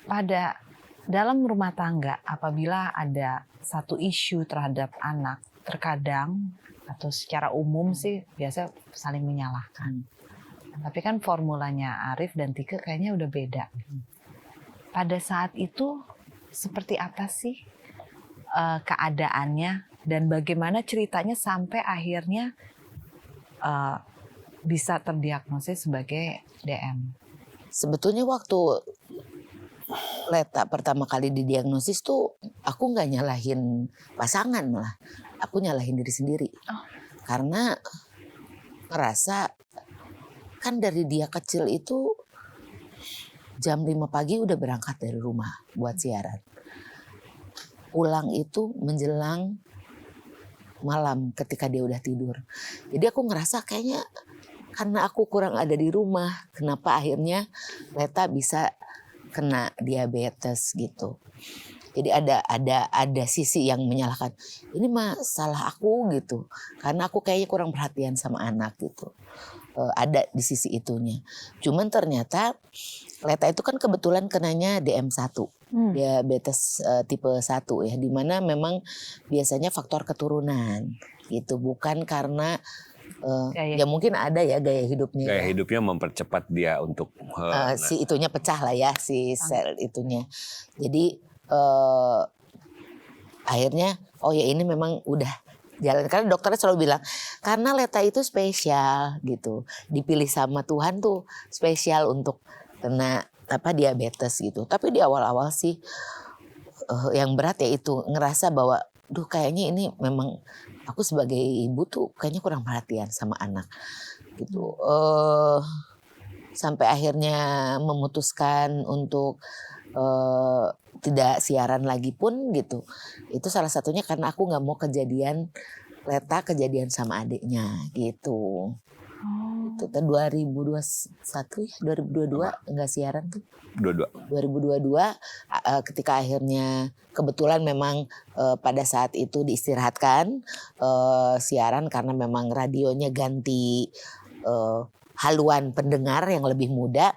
pada dalam rumah tangga apabila ada satu isu terhadap anak, terkadang atau secara umum sih biasa saling menyalahkan. Tapi kan formulanya Arif dan Tike kayaknya udah beda. Pada saat itu seperti apa sih keadaannya dan bagaimana ceritanya sampai akhirnya bisa terdiagnosis sebagai DM? Sebetulnya waktu Leta pertama kali didiagnosis tuh aku nggak nyalahin pasangan, malah aku nyalahin diri sendiri. Karena ngerasa kan dari dia kecil itu jam 5 pagi udah berangkat dari rumah buat siaran. Pulang itu menjelang malam ketika dia udah tidur. Jadi aku ngerasa kayaknya karena aku kurang ada di rumah, kenapa akhirnya Leta bisa kena diabetes gitu. Jadi ada sisi yang menyalahkan. Ini mah salah aku gitu. Karena aku kayaknya kurang perhatian sama anak gitu. Ada di sisi itunya. Cuman ternyata Leta itu kan kebetulan kenanya DM1. Diabetes tipe 1 ya, dimana memang biasanya faktor keturunan gitu, bukan karena ya mungkin ada ya gaya hidupnya. Gaya hidupnya mempercepat dia untuk si itunya pecah lah ya, si sel itunya. Jadi akhirnya oh ya ini memang udah jalan, karena dokternya selalu bilang karena Leta itu spesial gitu, dipilih sama Tuhan tuh spesial untuk kena diabetes gitu. Tapi di awal-awal sih yang berat ya itu ngerasa bahwa duh kayaknya ini memang aku sebagai ibu tuh kayaknya kurang perhatian sama anak gitu. Sampai akhirnya memutuskan untuk tidak siaran lagi pun gitu. Itu salah satunya karena aku nggak mau Leta kejadian sama adiknya gitu. Itu 2021 ya, 2022 enggak siaran tuh. 2022 ketika akhirnya kebetulan memang pada saat itu diistirahatkan siaran karena memang radionya ganti haluan pendengar yang lebih muda.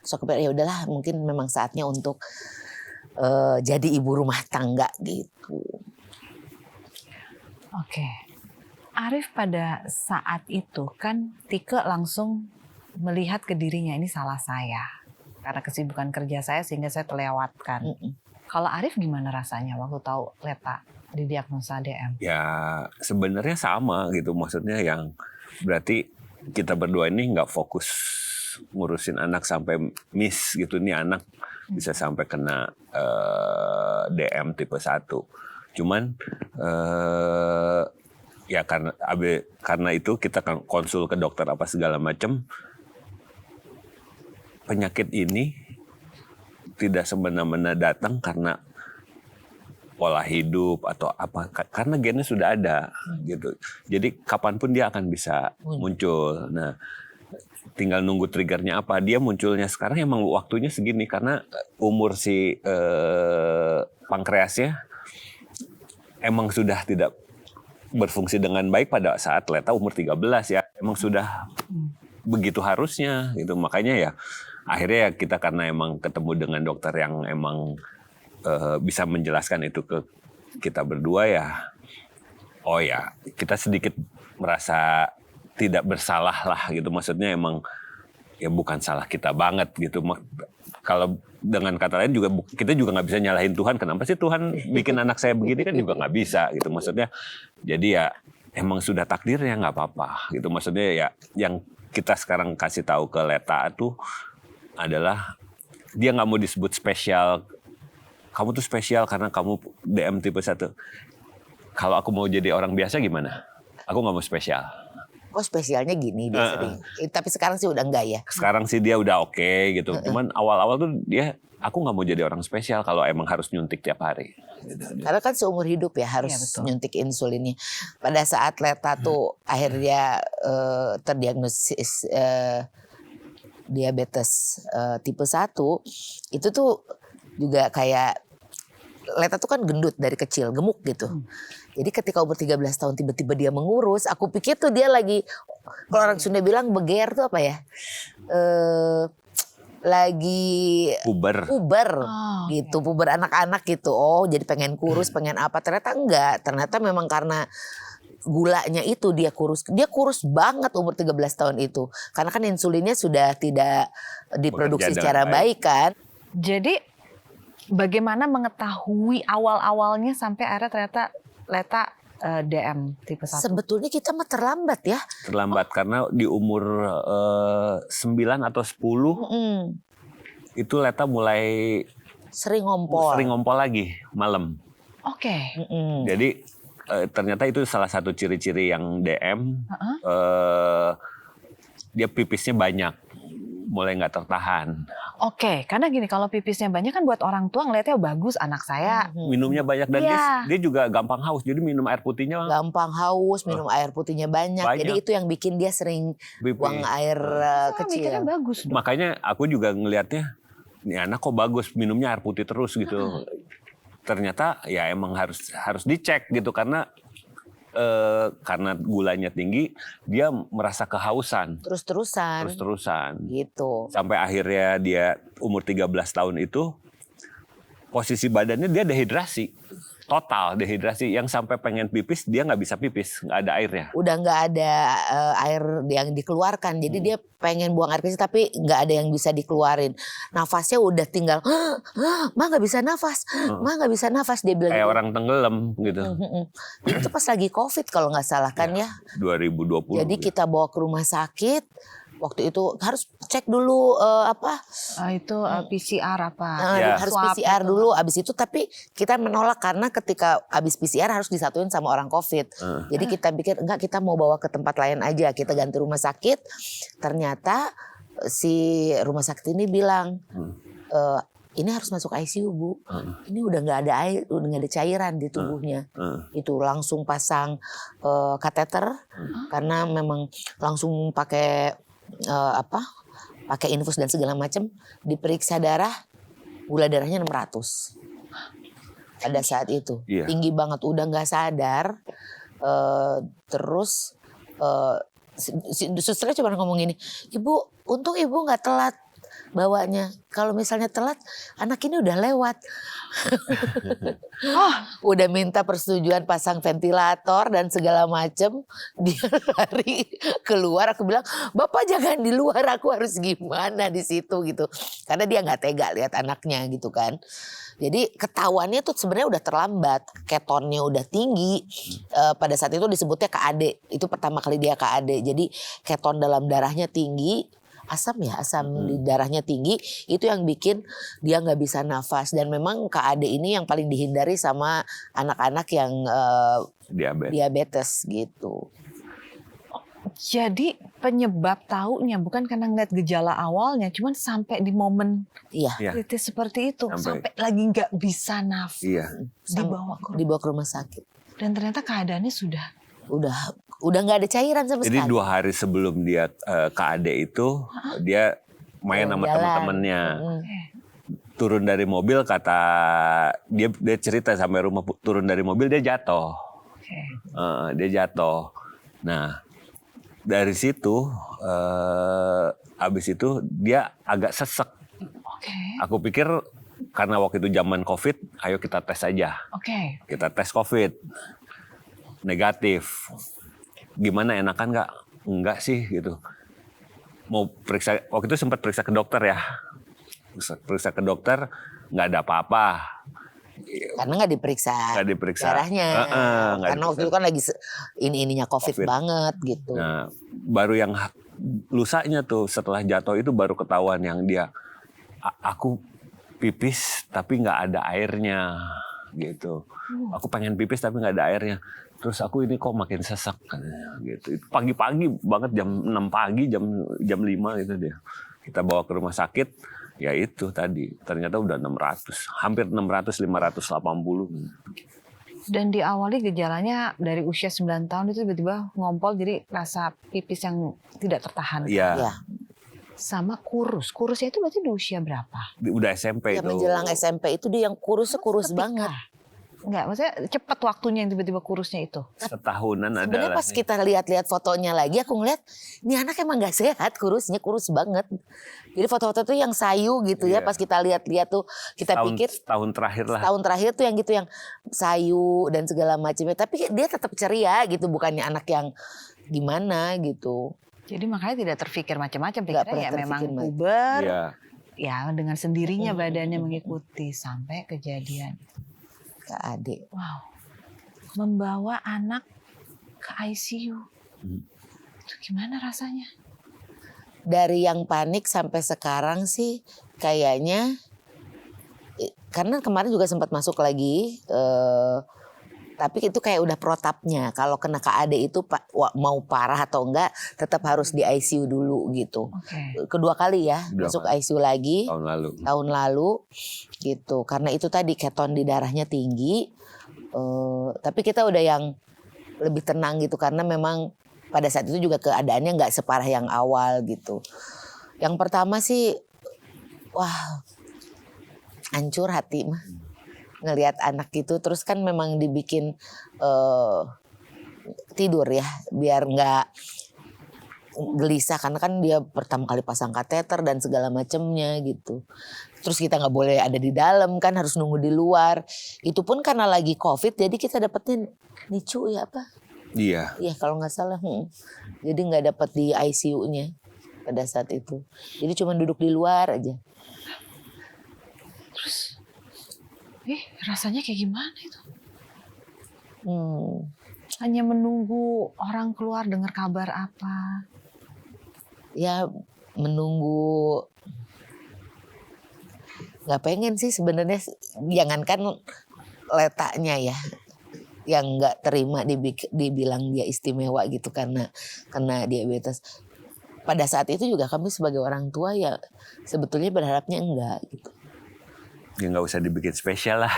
So ya udahlah mungkin memang saatnya untuk jadi ibu rumah tangga gitu. Oke. Arif pada saat itu kan Tike langsung melihat ke dirinya, ini salah saya. Karena kesibukan kerja saya sehingga saya terlewatkan. Kalau Arif gimana rasanya waktu tahu Leta didiagnosa DM? Ya sebenarnya sama gitu, maksudnya yang berarti kita berdua ini nggak fokus ngurusin anak sampai miss gitu. Ini anak bisa sampai kena DM tipe 1. Cuman ya karena itu kita kan konsul ke dokter apa segala macam. Penyakit ini tidak semena-mena datang karena pola hidup atau apa, karena gennya sudah ada gitu. Jadi kapanpun dia akan bisa muncul. Nah, tinggal nunggu triggernya apa. Dia munculnya sekarang emang waktunya segini karena umur si pankreasnya emang sudah tidak berfungsi dengan baik pada saat Leta umur 13 ya. Emang sudah begitu harusnya gitu. Makanya ya akhirnya ya kita karena emang ketemu dengan dokter yang emang bisa menjelaskan itu ke kita berdua ya. Oh ya, kita sedikit merasa tidak bersalah lah gitu. Maksudnya emang ya bukan salah kita banget gitu. Kalau dengan kata lain juga kita juga nggak bisa nyalahin Tuhan. Kenapa sih Tuhan bikin anak saya begini, kan juga nggak bisa gitu. Maksudnya jadi ya emang sudah takdirnya, nggak apa-apa gitu. Maksudnya ya yang kita sekarang kasih tahu ke Leta tuh adalah dia nggak mau disebut spesial. Kamu tuh spesial karena kamu DM tipe 1. Kalau aku mau jadi orang biasa gimana? Aku nggak mau spesial. Oh spesialnya gini dia sering. Tapi sekarang sih udah enggak ya. Sekarang sih dia udah oke gitu. Cuman awal-awal tuh dia aku nggak mau jadi orang spesial kalau emang harus nyuntik tiap hari. Karena kan seumur hidup ya harus betul. nyuntik insulinnya. Pada saat Leta tuh akhirnya terdiagnosis diabetes tipe 1, itu tuh juga kayak Leta tuh kan gendut dari kecil, gemuk gitu. Jadi ketika umur 13 tahun tiba-tiba dia mengurus, aku pikir tuh dia lagi, kalau orang Sunda bilang beger tuh apa ya? Lagi Puber. gitu, puber anak-anak gitu. Oh, jadi pengen kurus, pengen apa? Ternyata enggak. Ternyata memang karena gulanya itu dia kurus. Dia kurus banget umur 13 tahun itu. Karena kan insulinnya sudah tidak diproduksi Bekerja dengan secara baik. baik kan. Jadi bagaimana mengetahui awal-awalnya sampai akhirnya ternyata Leta DM tipe 1? Sebetulnya kita mah terlambat ya. Terlambat karena di umur 9 atau 10 itu Leta mulai Sering ngompol. sering ngompol lagi malam. Oke. Jadi ternyata itu salah satu ciri-ciri yang DM. Dia pipisnya banyak, mulai nggak tertahan. Oke, karena gini, kalau pipisnya banyak kan buat orang tua ngeliatnya bagus anak saya. Minumnya banyak dan Iya. dia juga gampang haus. Jadi minum air putihnya Gampang haus, minum air putihnya banyak. Banyak. Jadi itu yang bikin dia sering Pipis. buang air Saya mikirnya kecil. bagus dong. Makanya aku juga ngelihatnya, ini anak kok bagus minumnya air putih terus gitu. Ternyata ya emang harus dicek gitu karena gulanya tinggi, dia merasa kehausan Terus-terusan gitu. sampai akhirnya dia umur 13 tahun itu posisi badannya dia dehidrasi. Total dehidrasi yang sampai pengen pipis dia nggak bisa pipis, nggak ada airnya. Udah nggak ada air yang dikeluarkan, jadi dia pengen buang air kecil tapi nggak ada yang bisa dikeluarin. Nafasnya udah tinggal, mah nggak bisa nafas, mah nggak bisa nafas, dia bilang. Kayak gitu. orang tenggelam gitu. Itu pas lagi COVID kalau nggak salah kan ya. 2020. Jadi kita bawa ke rumah sakit. Waktu itu harus cek dulu Itu PCR apa? Ya. harus Swab PCR gitu. dulu. Abis itu tapi kita menolak karena ketika abis PCR harus disatuin sama orang COVID. Jadi kita pikir enggak, kita mau bawa ke tempat lain aja. Kita ganti rumah sakit. Ternyata si rumah sakit ini bilang ini harus masuk ICU Bu. Ini udah nggak ada air, udah nggak ada cairan di tubuhnya. Itu langsung pasang kateter karena memang langsung pakai pakai infus dan segala macam, diperiksa darah, gula darahnya 600 pada saat itu. Iya. Tinggi banget, udah nggak sadar. Terus susternya cuma ngomong gini, Ibu, untung Ibu nggak telat bawanya. Kalau misalnya telat, anak ini udah lewat. Udah minta persetujuan pasang ventilator dan segala macem. Dia lari keluar. Aku bilang, Bapak jangan di luar. Aku harus gimana di situ gitu. Karena dia nggak tega lihat anaknya gitu kan. Jadi ketahuannya tuh sebenarnya udah terlambat. Ketonnya udah tinggi. Pada saat itu disebutnya KAD. Itu pertama kali dia KAD. Jadi keton dalam darahnya tinggi. Asam di darahnya tinggi, itu yang bikin dia nggak bisa nafas. Dan memang KAD ini yang paling dihindari sama anak-anak yang diabetes gitu. Jadi penyebab taunya bukan karena ngeliat gejala awalnya, cuman sampai di momen Iya. kritis seperti itu, Sampai- sampai lagi nggak bisa nafas, Iya. dibawa ke rumah sakit. dan ternyata keadaannya sudah Udah nggak ada cairan sama Jadi sekali. 2 hari sebelum dia KAD itu dia main sama Jalan. teman-temannya. Turun dari mobil, kata dia cerita sampai rumah, turun dari mobil dia jatuh. Dia jatuh. Nah, dari situ abis itu dia agak sesek. Aku pikir karena waktu itu zaman COVID, ayo kita tes aja. Kita tes COVID. Negatif. Gimana, enakan nggak? Enggak sih gitu. Mau periksa, waktu itu sempat periksa ke dokter ya. Periksa ke dokter, nggak ada apa-apa. Karena nggak diperiksa darahnya. nggak Karena waktu itu kan lagi ininya COVID banget gitu. Nah, baru yang lusanya tuh setelah jatuh itu baru ketahuan yang dia, aku pipis tapi nggak ada airnya gitu. Aku pengen pipis tapi nggak ada airnya. Terus aku ini kok makin sesak katanya gitu. Itu pagi-pagi banget, jam 6 pagi, jam 5 gitu dia. Kita bawa ke rumah sakit. Ya itu tadi, ternyata udah 600, hampir 600, 580. Dan diawali gejalanya dari usia 9 tahun itu tiba-tiba ngompol, jadi rasa pipis yang tidak tertahan. Iya, Ya, Sama kurus. Kurusnya itu berarti di usia berapa? udah SMP ya itu. menjelang SMP itu dia yang kurus banget. Enggak, maksudnya cepat waktunya yang tiba-tiba kurusnya itu. Setahunan Sebenarnya adalah. pas kita lihat-lihat fotonya lagi, aku ngeliat ini anak emang gak sehat, kurusnya kurus banget. Jadi foto-foto tuh yang sayu gitu ya, Iya. pas kita lihat-lihat tuh kita pikir Tahun terakhir lah. tahun terakhir tuh yang gitu yang sayu dan segala macamnya. Tapi dia tetap ceria gitu, bukannya anak yang gimana gitu. Jadi makanya tidak terfikir macam-macam, Nggak pikirnya ya pernah memang terfikir puber, Iya. ya dengan sendirinya badannya mengikuti sampai kejadian. Kak Ade. Wow, membawa anak ke ICU, itu gimana rasanya? Dari yang panik sampai sekarang sih kayaknya, karena kemarin juga sempat masuk lagi, tapi itu kayak udah protapnya. Kalau kena KAD itu mau parah atau enggak tetap harus di ICU dulu gitu. Oke. Kedua kali ya masuk ICU lagi tahun lalu gitu. Karena itu tadi keton di darahnya tinggi. Tapi kita udah yang lebih tenang gitu karena memang pada saat itu juga keadaannya nggak separah yang awal gitu. Yang pertama sih, wah, hancur hati mah ngelihat anak gitu. Terus kan memang dibikin tidur ya biar nggak gelisah karena kan dia pertama kali pasang kateter dan segala macemnya gitu. Terus kita nggak boleh ada di dalam kan, harus nunggu di luar. Itu pun karena lagi COVID, jadi kita dapetnya NICU ya apa? Iya. Iya kalau nggak salah. Jadi nggak dapat di ICU-nya pada saat itu. Jadi cuma duduk di luar aja. Terus, rasanya kayak gimana itu? Hanya menunggu orang keluar dengar kabar apa? Ya menunggu. Nggak pengen sih sebenarnya, jangankan letaknya ya, yang nggak terima dibilang dia istimewa gitu karena kena diabetes. Pada saat itu juga kami sebagai orang tua ya sebetulnya berharapnya enggak gitu. Ya nggak usah dibikin spesial lah.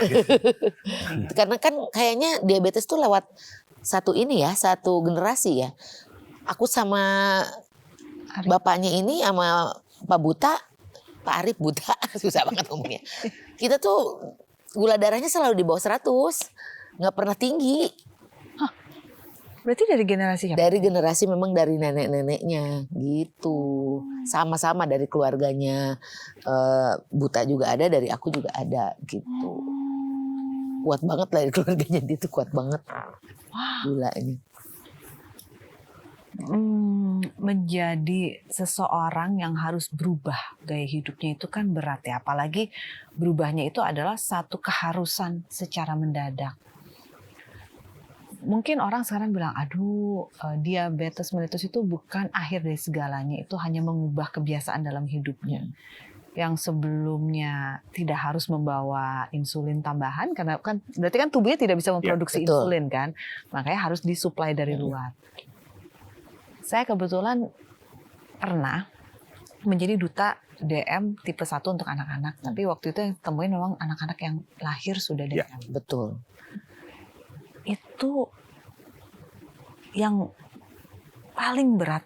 Karena kan kayaknya diabetes tuh lewat satu generasi ya. Aku sama bapaknya ini sama Pak Buta, Pak Arif Buta, susah banget ngomongnya. Kita tuh gula darahnya selalu di bawah 100, nggak pernah tinggi. Berarti dari generasi siapa? Dari generasi memang dari nenek-neneknya gitu. Sama-sama dari keluarganya. Buta juga ada, dari aku juga ada gitu. Kuat banget lah dari keluarganya dia tuh, kuat banget gulanya. Menjadi seseorang yang harus berubah gaya hidupnya itu kan berat ya. Apalagi berubahnya itu adalah satu keharusan secara mendadak. Mungkin orang sekarang bilang, aduh diabetes mellitus itu bukan akhir dari segalanya. Itu hanya mengubah kebiasaan dalam hidupnya. Yang sebelumnya tidak harus membawa insulin tambahan. Karena kan berarti kan tubuhnya tidak bisa memproduksi insulin kan. Makanya harus disuplai dari luar. Saya kebetulan pernah menjadi duta DM tipe 1 untuk anak-anak. Tapi waktu itu yang temuin memang anak-anak yang lahir sudah DM. Ya, betul. Itu yang paling berat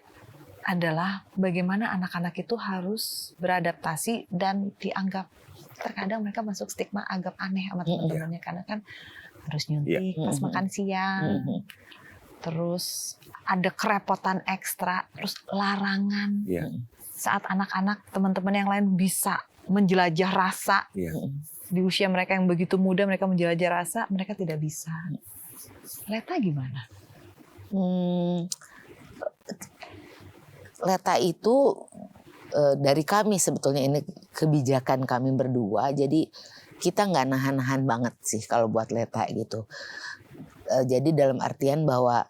adalah bagaimana anak-anak itu harus beradaptasi dan dianggap, terkadang mereka masuk stigma agak aneh sama teman-temannya karena kan harus nyuntik pas makan siang. Terus ada kerepotan ekstra, terus larangan. Saat anak-anak, teman-teman yang lain bisa menjelajah rasa. Di usia mereka yang begitu muda, mereka menjelajah rasa, mereka tidak bisa. Leta gimana? Leta itu dari kami sebetulnya, ini kebijakan kami berdua. Jadi kita nggak nahan-nahan banget sih kalau buat Leta gitu. Jadi dalam artian bahwa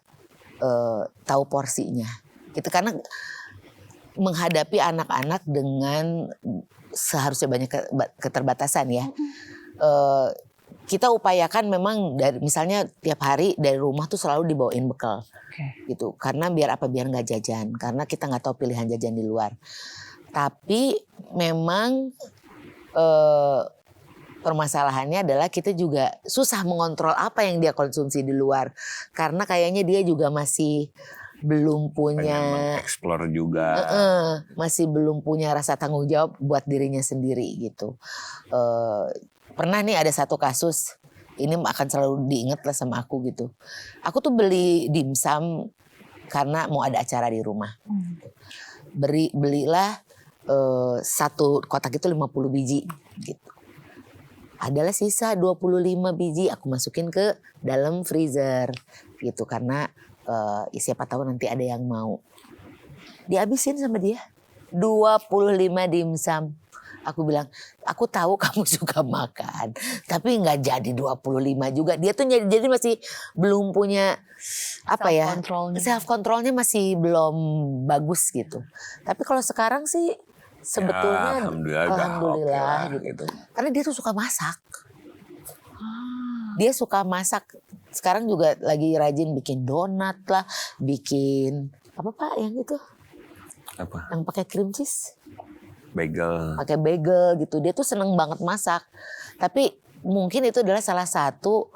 tahu porsinya gitu, karena menghadapi anak-anak dengan seharusnya banyak keterbatasan ya. Kita upayakan memang dari misalnya tiap hari dari rumah tuh selalu dibawain bekal gitu, karena biar nggak jajan, karena kita nggak tahu pilihan jajan di luar. Tapi memang permasalahannya adalah kita juga susah mengontrol apa yang dia konsumsi di luar. Karena kayaknya dia juga masih belum punya, pengen mengeksplor juga. masih belum punya rasa tanggung jawab buat dirinya sendiri gitu. Pernah nih ada satu kasus, ini akan selalu diingat lah sama aku gitu. Aku tuh beli dimsum karena mau ada acara di rumah. Belilah satu kotak itu 50 biji gitu. Adalah sisa 25 biji aku masukin ke dalam freezer gitu karena siapa tahu nanti ada yang mau. Dihabisin sama dia 25 dimsum. Aku bilang, aku tahu kamu suka makan, tapi nggak jadi 25 juga. Dia tuh jadi masih belum punya apa ya, self controlnya masih belum bagus gitu. Tapi kalau sekarang sih sebetulnya alhamdulillah gitu. Karena dia tuh suka masak. Dia suka masak. Sekarang juga lagi rajin bikin donat lah, bikin apa Pak yang itu? Apa? Yang pakai cream cheese. Bagel. Pakai bagel gitu. Dia tuh seneng banget masak. Tapi mungkin itu adalah salah satu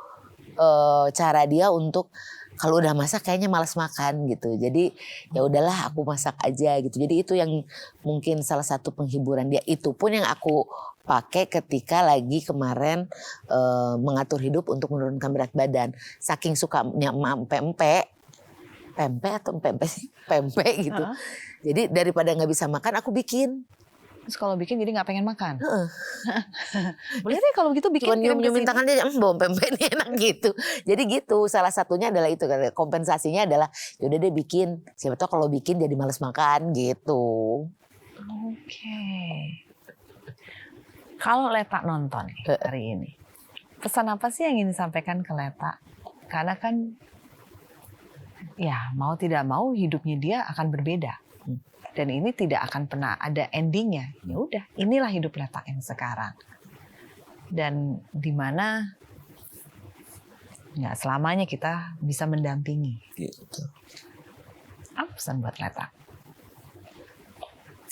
cara dia untuk kalau udah masak kayaknya malas makan gitu. Jadi ya udahlah aku masak aja gitu. Jadi itu yang mungkin salah satu penghiburan dia. Itu pun yang aku pakai ketika lagi kemarin mengatur hidup untuk menurunkan berat badan. Saking sukanya pempek atau pempek gitu. Jadi daripada nggak bisa makan aku bikin. Terus kalau bikin jadi nggak pengen makan. Boleh deh kalau gitu bikin. Cuma nyium-nyiumin tangan dia, bau pempek ini enak gitu. Jadi gitu, salah satunya adalah itu. Kompensasinya adalah yaudah deh bikin. Siapa tahu kalau bikin jadi males makan gitu. Oke. Kalau Leta nonton hari ini, pesan apa sih yang ingin disampaikan ke Leta? Karena kan ya mau tidak mau hidupnya dia akan berbeda. Dan ini tidak akan pernah ada endingnya. Ya udah, inilah hidup Leta yang sekarang. Dan di mana nggak selamanya kita bisa mendampingi. Gitu. Apa pesan buat Leta?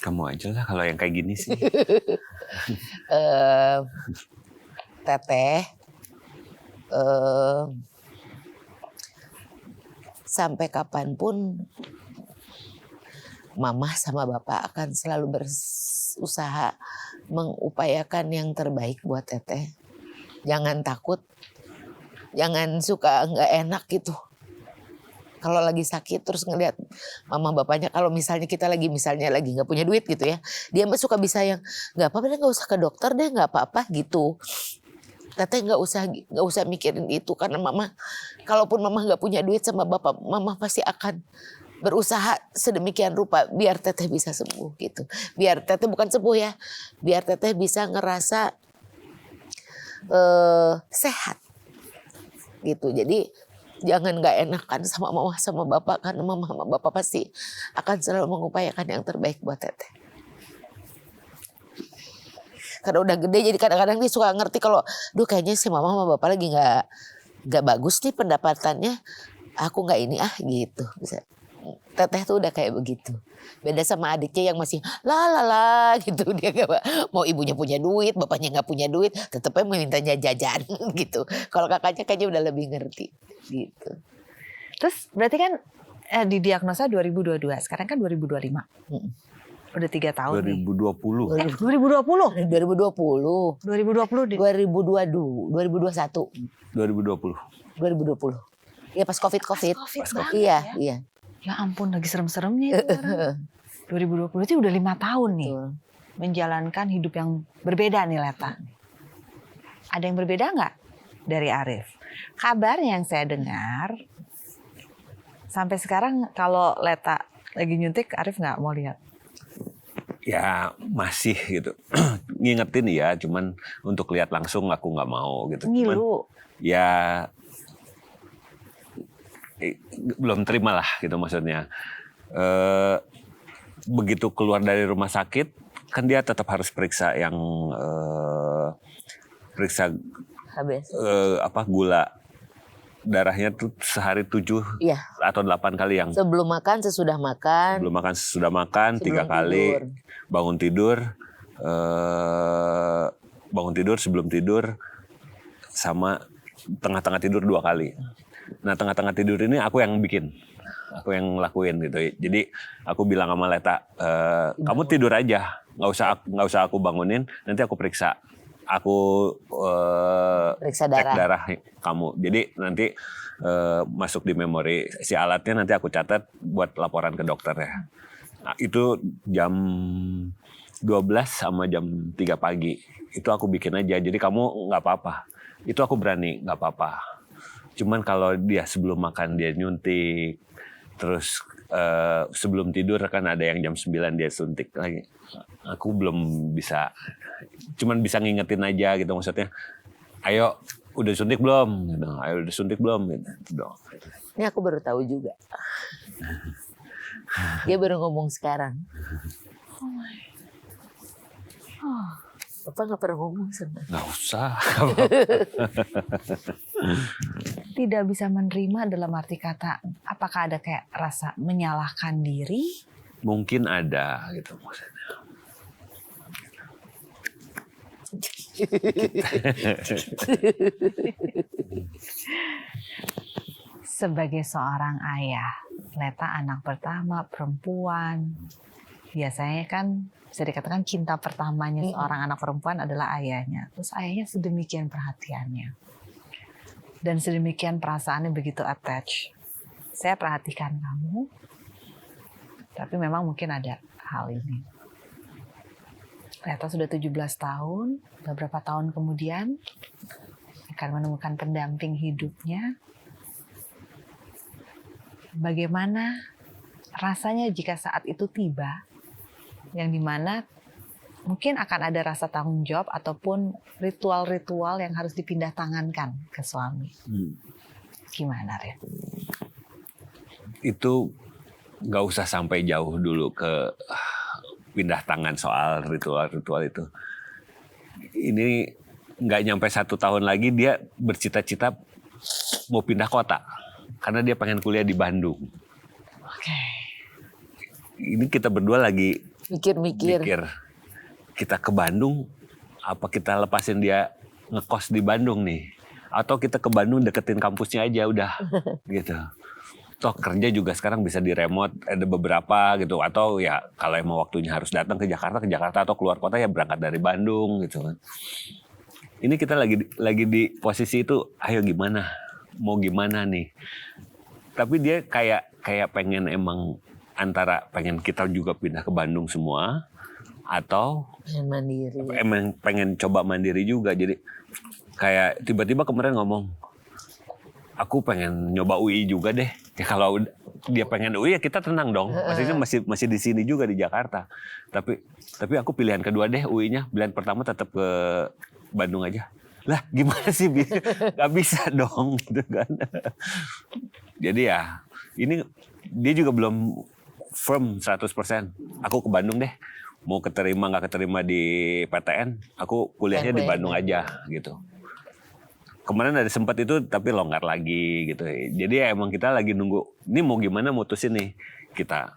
Kamu aja lah kalau yang kayak gini sih. Teteh, sampai kapanpun Mama sama Bapak akan selalu berusaha mengupayakan yang terbaik buat Teteh. Jangan takut, jangan suka nggak enak gitu. Kalau lagi sakit terus ngeliat mama bapaknya, kalau misalnya kita lagi nggak punya duit gitu ya, dia suka bisa yang nggak apa-apa deh, nggak usah ke dokter deh, nggak apa-apa gitu. Teteh nggak usah mikirin itu karena mama, kalaupun mama nggak punya duit sama bapak, mama pasti akan berusaha sedemikian rupa biar Teteh bisa sembuh gitu. Biar Teteh bukan sembuh ya, biar Teteh bisa ngerasa sehat gitu. Jadi jangan nggak enakan sama mama sama bapak karena mama sama bapak pasti akan selalu mengupayakan yang terbaik buat Teteh. Karena udah gede jadi kadang-kadang dia suka ngerti kalau, duh kayaknya si mama sama bapak lagi nggak bagus nih pendapatannya, aku nggak ini gitu. Bisa. Teteh tuh udah kayak begitu. Beda sama adiknya yang masih la gitu. Dia gak mau ibunya punya duit, bapaknya gak punya duit, tetepnya memintanya jajan gitu. Kalau kakaknya kayaknya udah lebih ngerti gitu. Terus berarti kan didiagnosa 2022, sekarang kan 2025. Udah 3 tahun 2020. nih. 2020? 2020. 2020 2021. 2020. Iya pas Covid. Pas Covid banget Iya, ya. iya. Ya ampun, lagi serem-seremnya itu orang. 2020 itu udah 5 tahun nih. Betul. Menjalankan hidup yang berbeda nih Leta. Ada yang berbeda nggak dari Arif? Kabar yang saya dengar, sampai sekarang kalau Leta lagi nyuntik, Arif nggak mau lihat. Ya masih gitu. Ngingetin ya, cuman untuk lihat langsung aku nggak mau gitu. Cuman, Ngilu. ya belum terima lah gitu maksudnya. Begitu keluar dari rumah sakit kan dia tetap harus periksa yang periksa Habis. gula darahnya tuh sehari 7 Iya. atau 8 kali yang Sebelum makan, sesudah makan, sebelum makan, sesudah makan, 3 sebelum kali, tidur. bangun tidur, sebelum tidur, sama tengah-tengah tidur 2 kali. Nah tengah-tengah tidur ini aku yang bikin, aku yang lakuin gitu. Jadi aku bilang sama Leta, kamu tidur aja, nggak usah aku bangunin, nanti aku periksa. Aku Periksa cek darah. darah kamu. Jadi nanti masuk di memori si alatnya, nanti aku catat buat laporan ke dokter ya. Nah, itu jam 12 sama jam 3 pagi. Itu aku bikin aja. Jadi kamu nggak apa-apa. Itu aku berani, nggak apa-apa. Cuman kalau dia sebelum makan dia nyuntik, terus sebelum tidur kan ada yang jam 9 dia suntik lagi. Aku belum bisa, cuman bisa ngingetin aja gitu, maksudnya. Ayo, udah suntik belum? Gitu. Ayo udah suntik belum? Gitu. Ini aku baru tahu juga. Dia baru ngomong sekarang. Bapak nggak pernah ngomong sama. Nggak usah. Tidak bisa menerima dalam arti kata, apakah ada kayak rasa menyalahkan diri? Mungkin ada gitu maksudnya. Sebagai seorang ayah, Leta anak pertama, perempuan. Biasanya kan bisa dikatakan cinta pertamanya seorang anak perempuan adalah ayahnya. Terus ayahnya sedemikian perhatiannya. Dan sedemikian perasaannya begitu attach. Saya perhatikan kamu, tapi memang mungkin ada hal ini. Leta sudah 17 tahun, beberapa tahun kemudian akan menemukan pendamping hidupnya. Bagaimana rasanya jika saat itu tiba, yang dimana mungkin akan ada rasa tanggung jawab ataupun ritual-ritual yang harus dipindah tangankan ke suami. Gimana, Ren? Itu nggak usah sampai jauh dulu ke pindah tangan soal ritual-ritual itu. Ini nggak nyampe 1 tahun lagi dia bercita-cita mau pindah kota karena dia pengen kuliah di Bandung. Oke. Ini kita berdua lagi Mikir-mikir. mikir, kita ke Bandung, apa kita lepasin dia ngekos di Bandung nih, atau kita ke Bandung deketin kampusnya aja udah, gitu. Toh kerja juga sekarang bisa di remote, ada beberapa gitu, atau ya kalau emang waktunya harus datang ke Jakarta atau keluar kota ya berangkat dari Bandung gitu kan. Ini kita lagi di posisi itu, ayo gimana, mau gimana nih? Tapi dia kayak pengen emang antara pengen kita juga pindah ke Bandung semua, atau Pengen mandiri. emang pengen coba mandiri juga. Jadi kayak tiba-tiba kemarin ngomong, aku pengen nyoba UI juga deh. Ya kalau dia pengen UI ya kita tenang dong. Maksudnya masih di sini juga di Jakarta. Tapi aku pilihan kedua deh UI-nya. Pilihan pertama tetap ke Bandung aja. Lah gimana sih? Gak bisa dong gitu kan. Jadi ya ini dia juga belum firm 100%. Aku ke Bandung deh. Mau keterima nggak keterima di PTN, aku kuliahnya di Bandung aja gitu. Kemarin ada sempat itu tapi longgar lagi gitu. Jadi ya emang kita lagi nunggu, ini mau gimana mutusin nih. Kita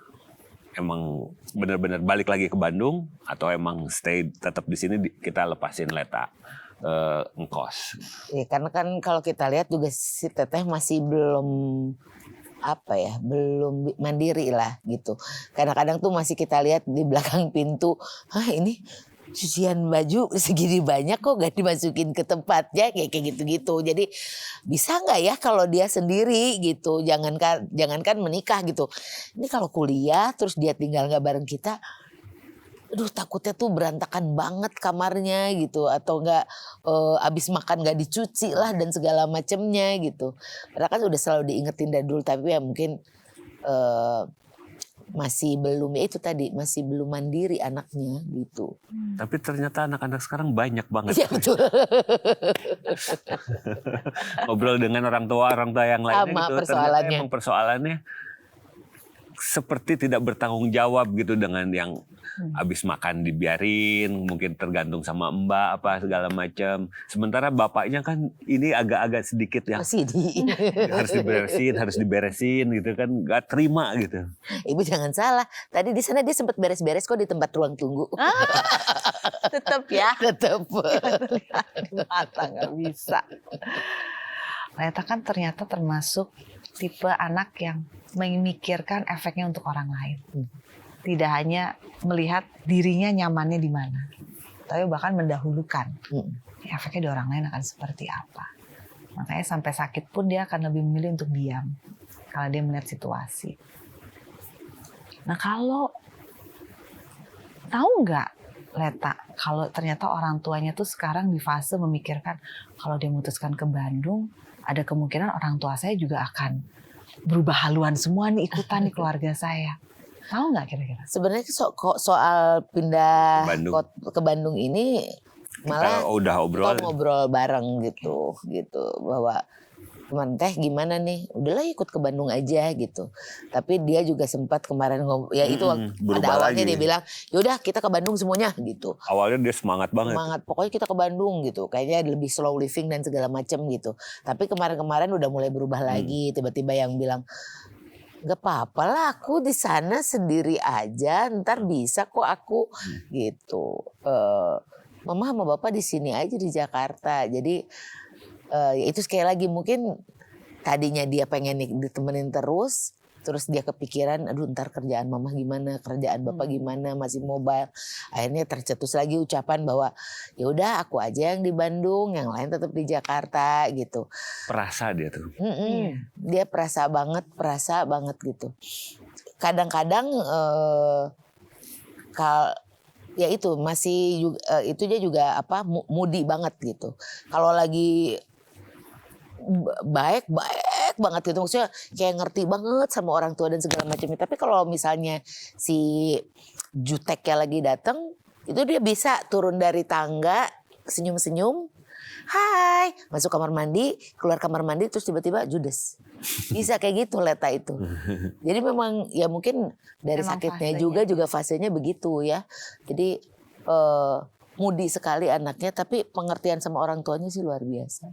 emang benar-benar balik lagi ke Bandung atau emang stay tetap di sini kita lepasin Leta ngkos. Ya, karena kan kalau kita lihat juga si Teteh masih belum belum mandiri lah gitu. Kadang-kadang tuh masih kita lihat di belakang pintu, ini cucian baju segini banyak kok gak dimasukin ke tempatnya kayak gitu-gitu. Jadi bisa nggak ya kalau dia sendiri gitu, jangankan menikah gitu. Ini kalau kuliah terus dia tinggal nggak bareng kita, aduh takutnya tuh berantakan banget kamarnya gitu, atau nggak abis makan nggak dicuci lah dan segala macemnya gitu. Padahal kan udah selalu diingetin dari dulu, tapi ya mungkin masih belum, ya itu tadi masih belum mandiri anaknya gitu. Tapi ternyata anak-anak sekarang banyak banget. Iya betul. Ngobrol dengan orang tua yang lainnya Sama gitu. persoalannya. Ternyata emang persoalannya seperti tidak bertanggung jawab gitu dengan yang habis makan dibiarin, mungkin tergantung sama mbak apa segala macam. Sementara bapaknya kan ini agak-agak sedikit yang OCD. harus diberesin gitu kan, nggak terima gitu. Ibu jangan salah. Tadi di sana dia sempat beres-beres kok di tempat ruang tunggu. Tetap ya. Tetap. Mata nggak bisa. Leta kan ternyata termasuk tipe anak yang memikirkan efeknya untuk orang lain. Tidak hanya melihat dirinya nyamannya di mana, tapi bahkan mendahulukan efeknya di orang lain akan seperti apa. Makanya sampai sakit pun dia akan lebih memilih untuk diam kalau dia melihat situasi. Nah kalau tahu nggak Leta, kalau ternyata orang tuanya tuh sekarang di fase memikirkan kalau dia memutuskan ke Bandung, ada kemungkinan orang tua saya juga akan berubah haluan semua nih, ikutan nih keluarga saya. Tahu nggak kira-kira? Sebenarnya soal pindah Bandung. ke Bandung ini malah Kita udah kita ngobrol bareng gitu bahwa teman teh gimana nih, udahlah ikut ke Bandung aja gitu. Tapi dia juga sempat kemarin ya itu pada berubah awalnya lagi. dia bilang yaudah kita ke Bandung semuanya gitu. Awalnya dia semangat banget. Semangat pokoknya kita ke Bandung gitu, kayaknya lebih slow living dan segala macam gitu. Tapi kemarin udah mulai berubah lagi, tiba-tiba yang bilang gak apa-apa lah aku di sana sendiri aja, ntar bisa kok aku gitu. Mama sama bapak di sini aja di Jakarta. Jadi itu sekali lagi mungkin tadinya dia pengen ditemenin terus dia kepikiran, aduh ntar kerjaan mama gimana, kerjaan bapak gimana, masih mobile. Akhirnya tercetus lagi ucapan bahwa ya udah aku aja yang di Bandung, yang lain tetap di Jakarta gitu. Perasa dia tuh. Dia perasa banget gitu. Kadang-kadang ya itu masih itu dia juga moody banget gitu. Kalau lagi baik banget gitu, maksudnya kayak ngerti banget sama orang tua dan segala macamnya. Tapi kalau misalnya si juteknya lagi datang, itu dia bisa turun dari tangga senyum-senyum, hai, masuk kamar mandi, keluar kamar mandi terus tiba-tiba judes. Bisa kayak gitu Leta itu. Jadi memang ya mungkin dari Memang sakitnya fasenya. juga fasenya begitu ya. Jadi moody sekali anaknya, tapi pengertian sama orang tuanya sih luar biasa.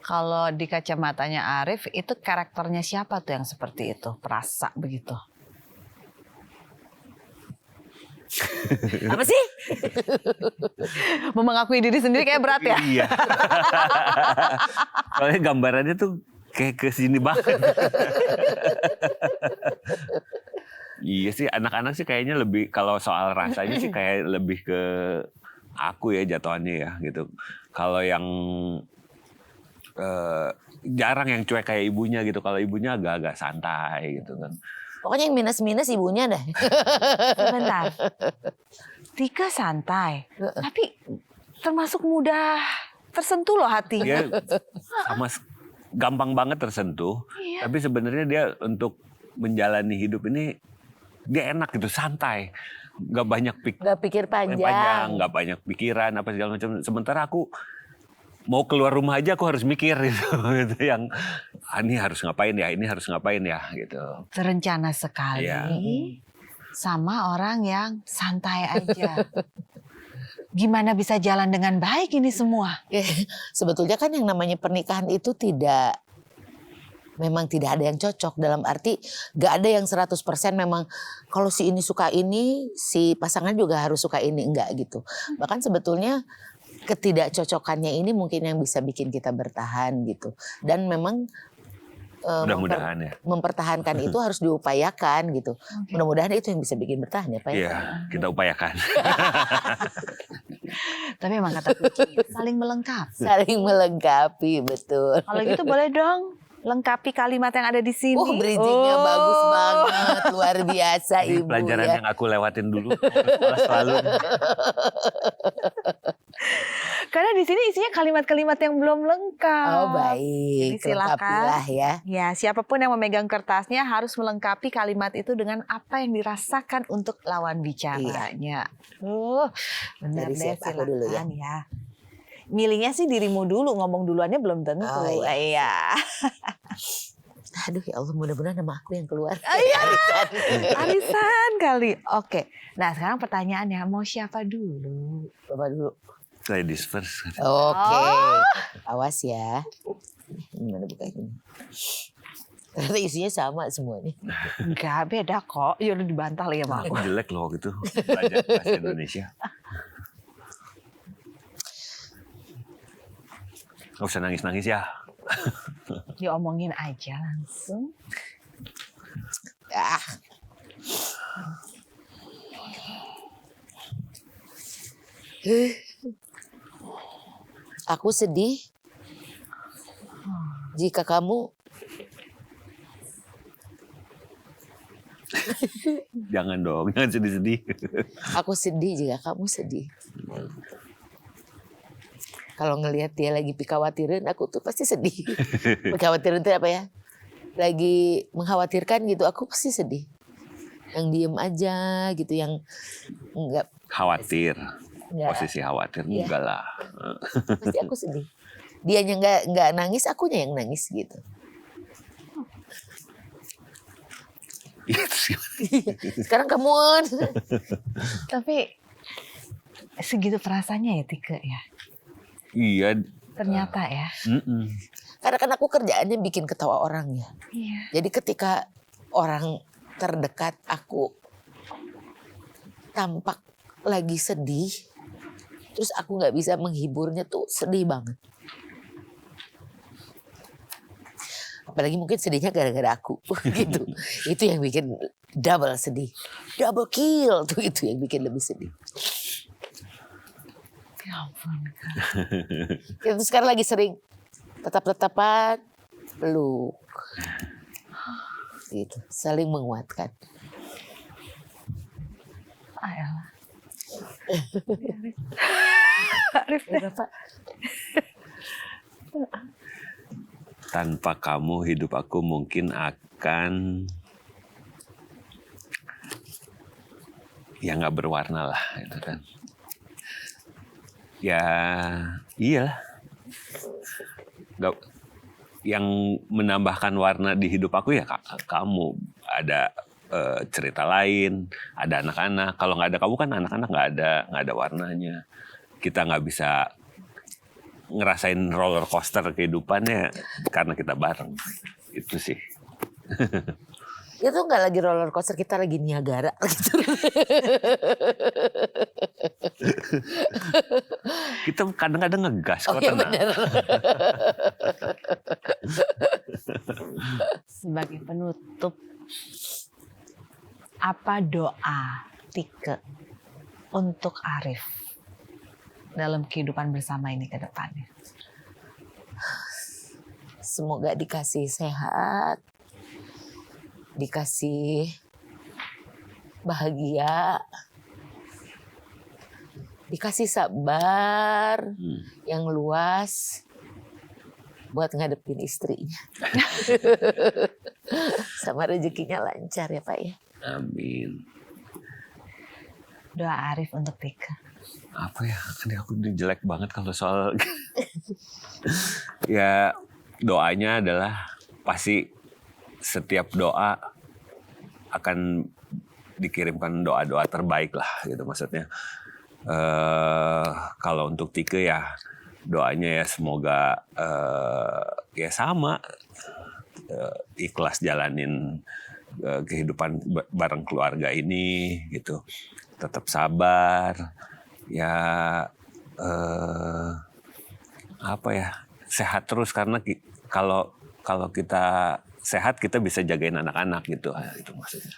Kalau di kacamatanya Arif, itu karakternya siapa tuh yang seperti itu? Perasa begitu. Apa sih? Mengakui diri sendiri kayak berat ya? Iya. Soalnya gambarannya tuh kayak kesini banget. Iya sih, anak-anak sih kayaknya lebih, kalau soal rasanya sih kayak lebih ke aku ya jatuhannya ya gitu. Kalau yang jarang yang cuek kayak ibunya gitu. Kalau ibunya agak-agak santai gitu kan. Pokoknya yang minus-minus ibunya dah. Sebentar. Tika santai, tapi termasuk mudah tersentuh loh hati. Dia gampang banget tersentuh. Iya. Tapi sebenarnya dia untuk menjalani hidup ini dia enak gitu, santai. Gak banyak Gak pikir panjang. gak banyak pikiran apa segala macam. Sementara aku mau keluar rumah aja aku harus mikir gitu. Gitu yang ini harus ngapain ya, ini harus ngapain ya gitu. Terencana sekali. Iya. Sama orang yang santai aja. Gimana bisa jalan dengan baik ini semua? Sebetulnya kan yang namanya pernikahan itu memang tidak ada yang cocok, dalam arti gak ada yang 100% memang kalau si ini suka ini, si pasangan juga harus suka ini, enggak gitu. Bahkan sebetulnya ketidakcocokannya ini mungkin yang bisa bikin kita bertahan gitu. Dan memang Mudah-mudahan ya. mempertahankan itu harus diupayakan gitu. Mudah-mudahan itu yang bisa bikin bertahan ya Pak. Iya, kita upayakan. Tapi memang kata kunci saling melengkapi. Saling melengkapi, betul. Kalau gitu boleh dong lengkapi kalimat yang ada di sini. Bridging-nya bagus banget, luar biasa Ini Ibu pelajaran ya. yang aku lewatin dulu sekolah selalu. Karena di sini isinya kalimat-kalimat yang belum lengkap. Oh baik, Jadi silakan. lengkapilah ya. Ya, siapapun yang memegang kertasnya harus melengkapi kalimat itu dengan apa yang dirasakan untuk lawan bicaranya. Benar Jadi deh, siap aku dulu ya. silakan ya. Milihnya sih dirimu dulu, ngomong duluannya belum tentu. Oh, iya. Iya. Aduh ya Allah, mudah-mudahan nama aku yang keluar. Arisan kali. Oke. Nah sekarang pertanyaannya, mau siapa dulu? Bapak dulu. Ladies first. Oke. Awas ya. Gimana bukanya? Ternyata isinya sama semuanya. Enggak, beda kok. Ya udah dibantah lagi sama aku. Aku jelek loh gitu. Belajar bahasa Indonesia. Gak usah nangis-nangis ya. Diomongin aja langsung. Ah. Aku sedih jika kamu Jangan dong, jangan sedih-sedih. aku sedih jika kamu sedih. Kalau ngelihat dia lagi khawatirin, aku tuh pasti sedih. Khawatirin itu apa ya? Lagi mengkhawatirkan gitu, aku pasti sedih. Yang diem aja gitu, yang enggak Khawatir. Enggak. Posisi khawatir. Iya. Enggak lah. pasti aku sedih. Dianya enggak nangis, akunya yang nangis gitu. Sekarang kamu Tapi segitu perasaannya ya Tike ya. Iya. Ternyata ya. karena kan aku kerjaannya bikin ketawa orang ya. Iya. Jadi ketika orang terdekat aku tampak lagi sedih, terus aku nggak bisa menghiburnya tuh sedih banget. Apalagi mungkin sedihnya gara-gara aku gitu. Itu yang bikin double sedih. Double kill tuh, itu yang bikin lebih sedih. Ya ampun. Kita sekarang lagi sering tetap-tetapan, peluk. Gitu, saling menguatkan. Ayolah. Arif deh. Bapak, Tanpa kamu hidup aku mungkin akan ya nggak berwarna lah gitu kan. Ya iya. Nggak, yang menambahkan warna di hidup aku ya kamu. Ada cerita lain, ada anak-anak. Kalau nggak ada kamu kan anak-anak nggak ada warnanya. Kita nggak bisa ngerasain roller coaster kehidupannya karena kita bareng. Itu sih. itu nggak lagi roller coaster, kita lagi Niagara gitu. Kita kadang-kadang ngegas kok, iya tenang. benar. Sebagai penutup, apa doa Tike untuk Arif dalam kehidupan bersama ini ke depannya? Semoga dikasih sehat, dikasih bahagia, dikasih sabar yang luas buat ngadepin istrinya. Sama rezekinya lancar ya Pak ya. Amin. Doa Arif untuk Tike. Apa ya? Aduh, aku udah jelek banget kalau soal ya doanya adalah pasti setiap doa akan dikirimkan doa-doa terbaik lah gitu maksudnya. Kalau untuk Tike ya doanya ya semoga ya sama ikhlas jalanin kehidupan bareng keluarga ini gitu, tetap sabar ya, apa ya, sehat terus karena kalau kita sehat kita bisa jagain anak-anak gitu, itu maksudnya.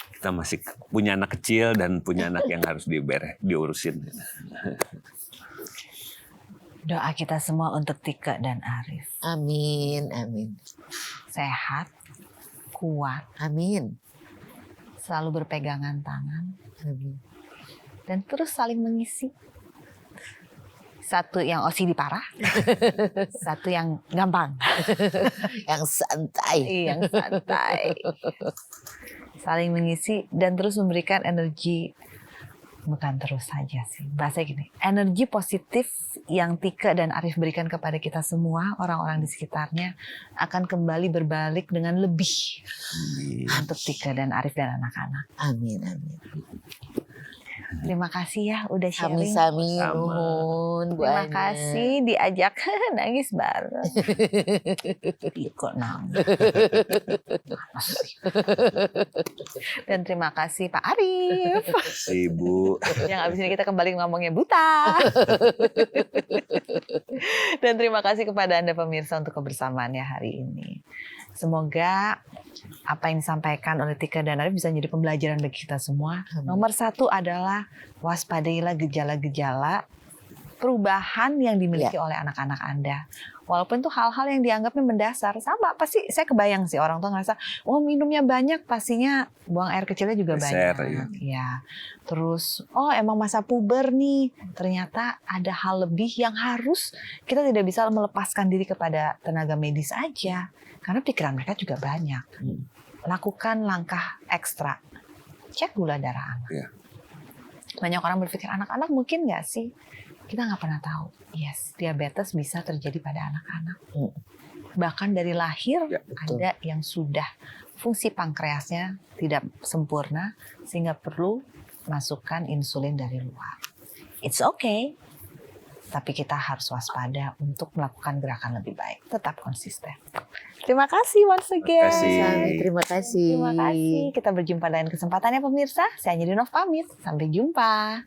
Kita masih punya anak kecil dan punya anak yang harus diurusin. Doa kita semua untuk Tike dan Arif. Amin, amin. Sehat, kuat, Amin. selalu berpegangan tangan, Amin. dan terus saling mengisi. Satu yang OCD parah, satu yang gampang, Yang santai. yang santai. Saling mengisi dan terus memberikan energi Bukan terus saja sih. Bahasa gini, energi positif yang Tika dan Arif berikan kepada kita semua, orang-orang di sekitarnya, akan kembali berbalik dengan lebih untuk Tika dan Arif dan anak-anak. Amin, amin. Terima kasih ya udah sharing. Sami-sami, Sama. nuhun, Bu Terima Anya. kasih diajak nangis bareng. Ih, kok nangis? Mana sih? Dan terima kasih Pak Arif. Ibu. Yang abis ini kita kembali ngomongnya buta. Dan terima kasih kepada Anda pemirsa untuk kebersamaannya hari ini. Semoga apa yang disampaikan oleh Tika dan Arif bisa menjadi pembelajaran bagi kita semua. Amin. Nomor 1 adalah waspadailah gejala-gejala perubahan yang dimiliki oleh anak-anak Anda. Walaupun itu hal-hal yang dianggapnya mendasar. Sama pasti saya kebayang sih orang tua ngerasa, oh minumnya banyak pastinya buang air kecilnya juga Besar, banyak. Ya. Terus, oh emang masa puber nih. Ternyata ada hal lebih yang harus kita tidak bisa melepaskan diri kepada tenaga medis aja. Karena pikiran mereka juga banyak. Lakukan langkah ekstra. Cek gula darah anak. Iya. Banyak orang berpikir anak-anak mungkin nggak sih? Kita nggak pernah tahu. Yes, diabetes bisa terjadi pada anak-anak. Bahkan dari lahir Ya, betul. ada yang sudah fungsi pankreasnya tidak sempurna sehingga perlu masukkan insulin dari luar. It's okay. Tapi kita harus waspada untuk melakukan gerakan lebih baik. Tetap konsisten. Terima kasih once again. kasih. Sami, terima kasih. Terima kasih. Kita berjumpa lain kesempatan ya pemirsa. Saya Nyedinov pamit. Sampai jumpa.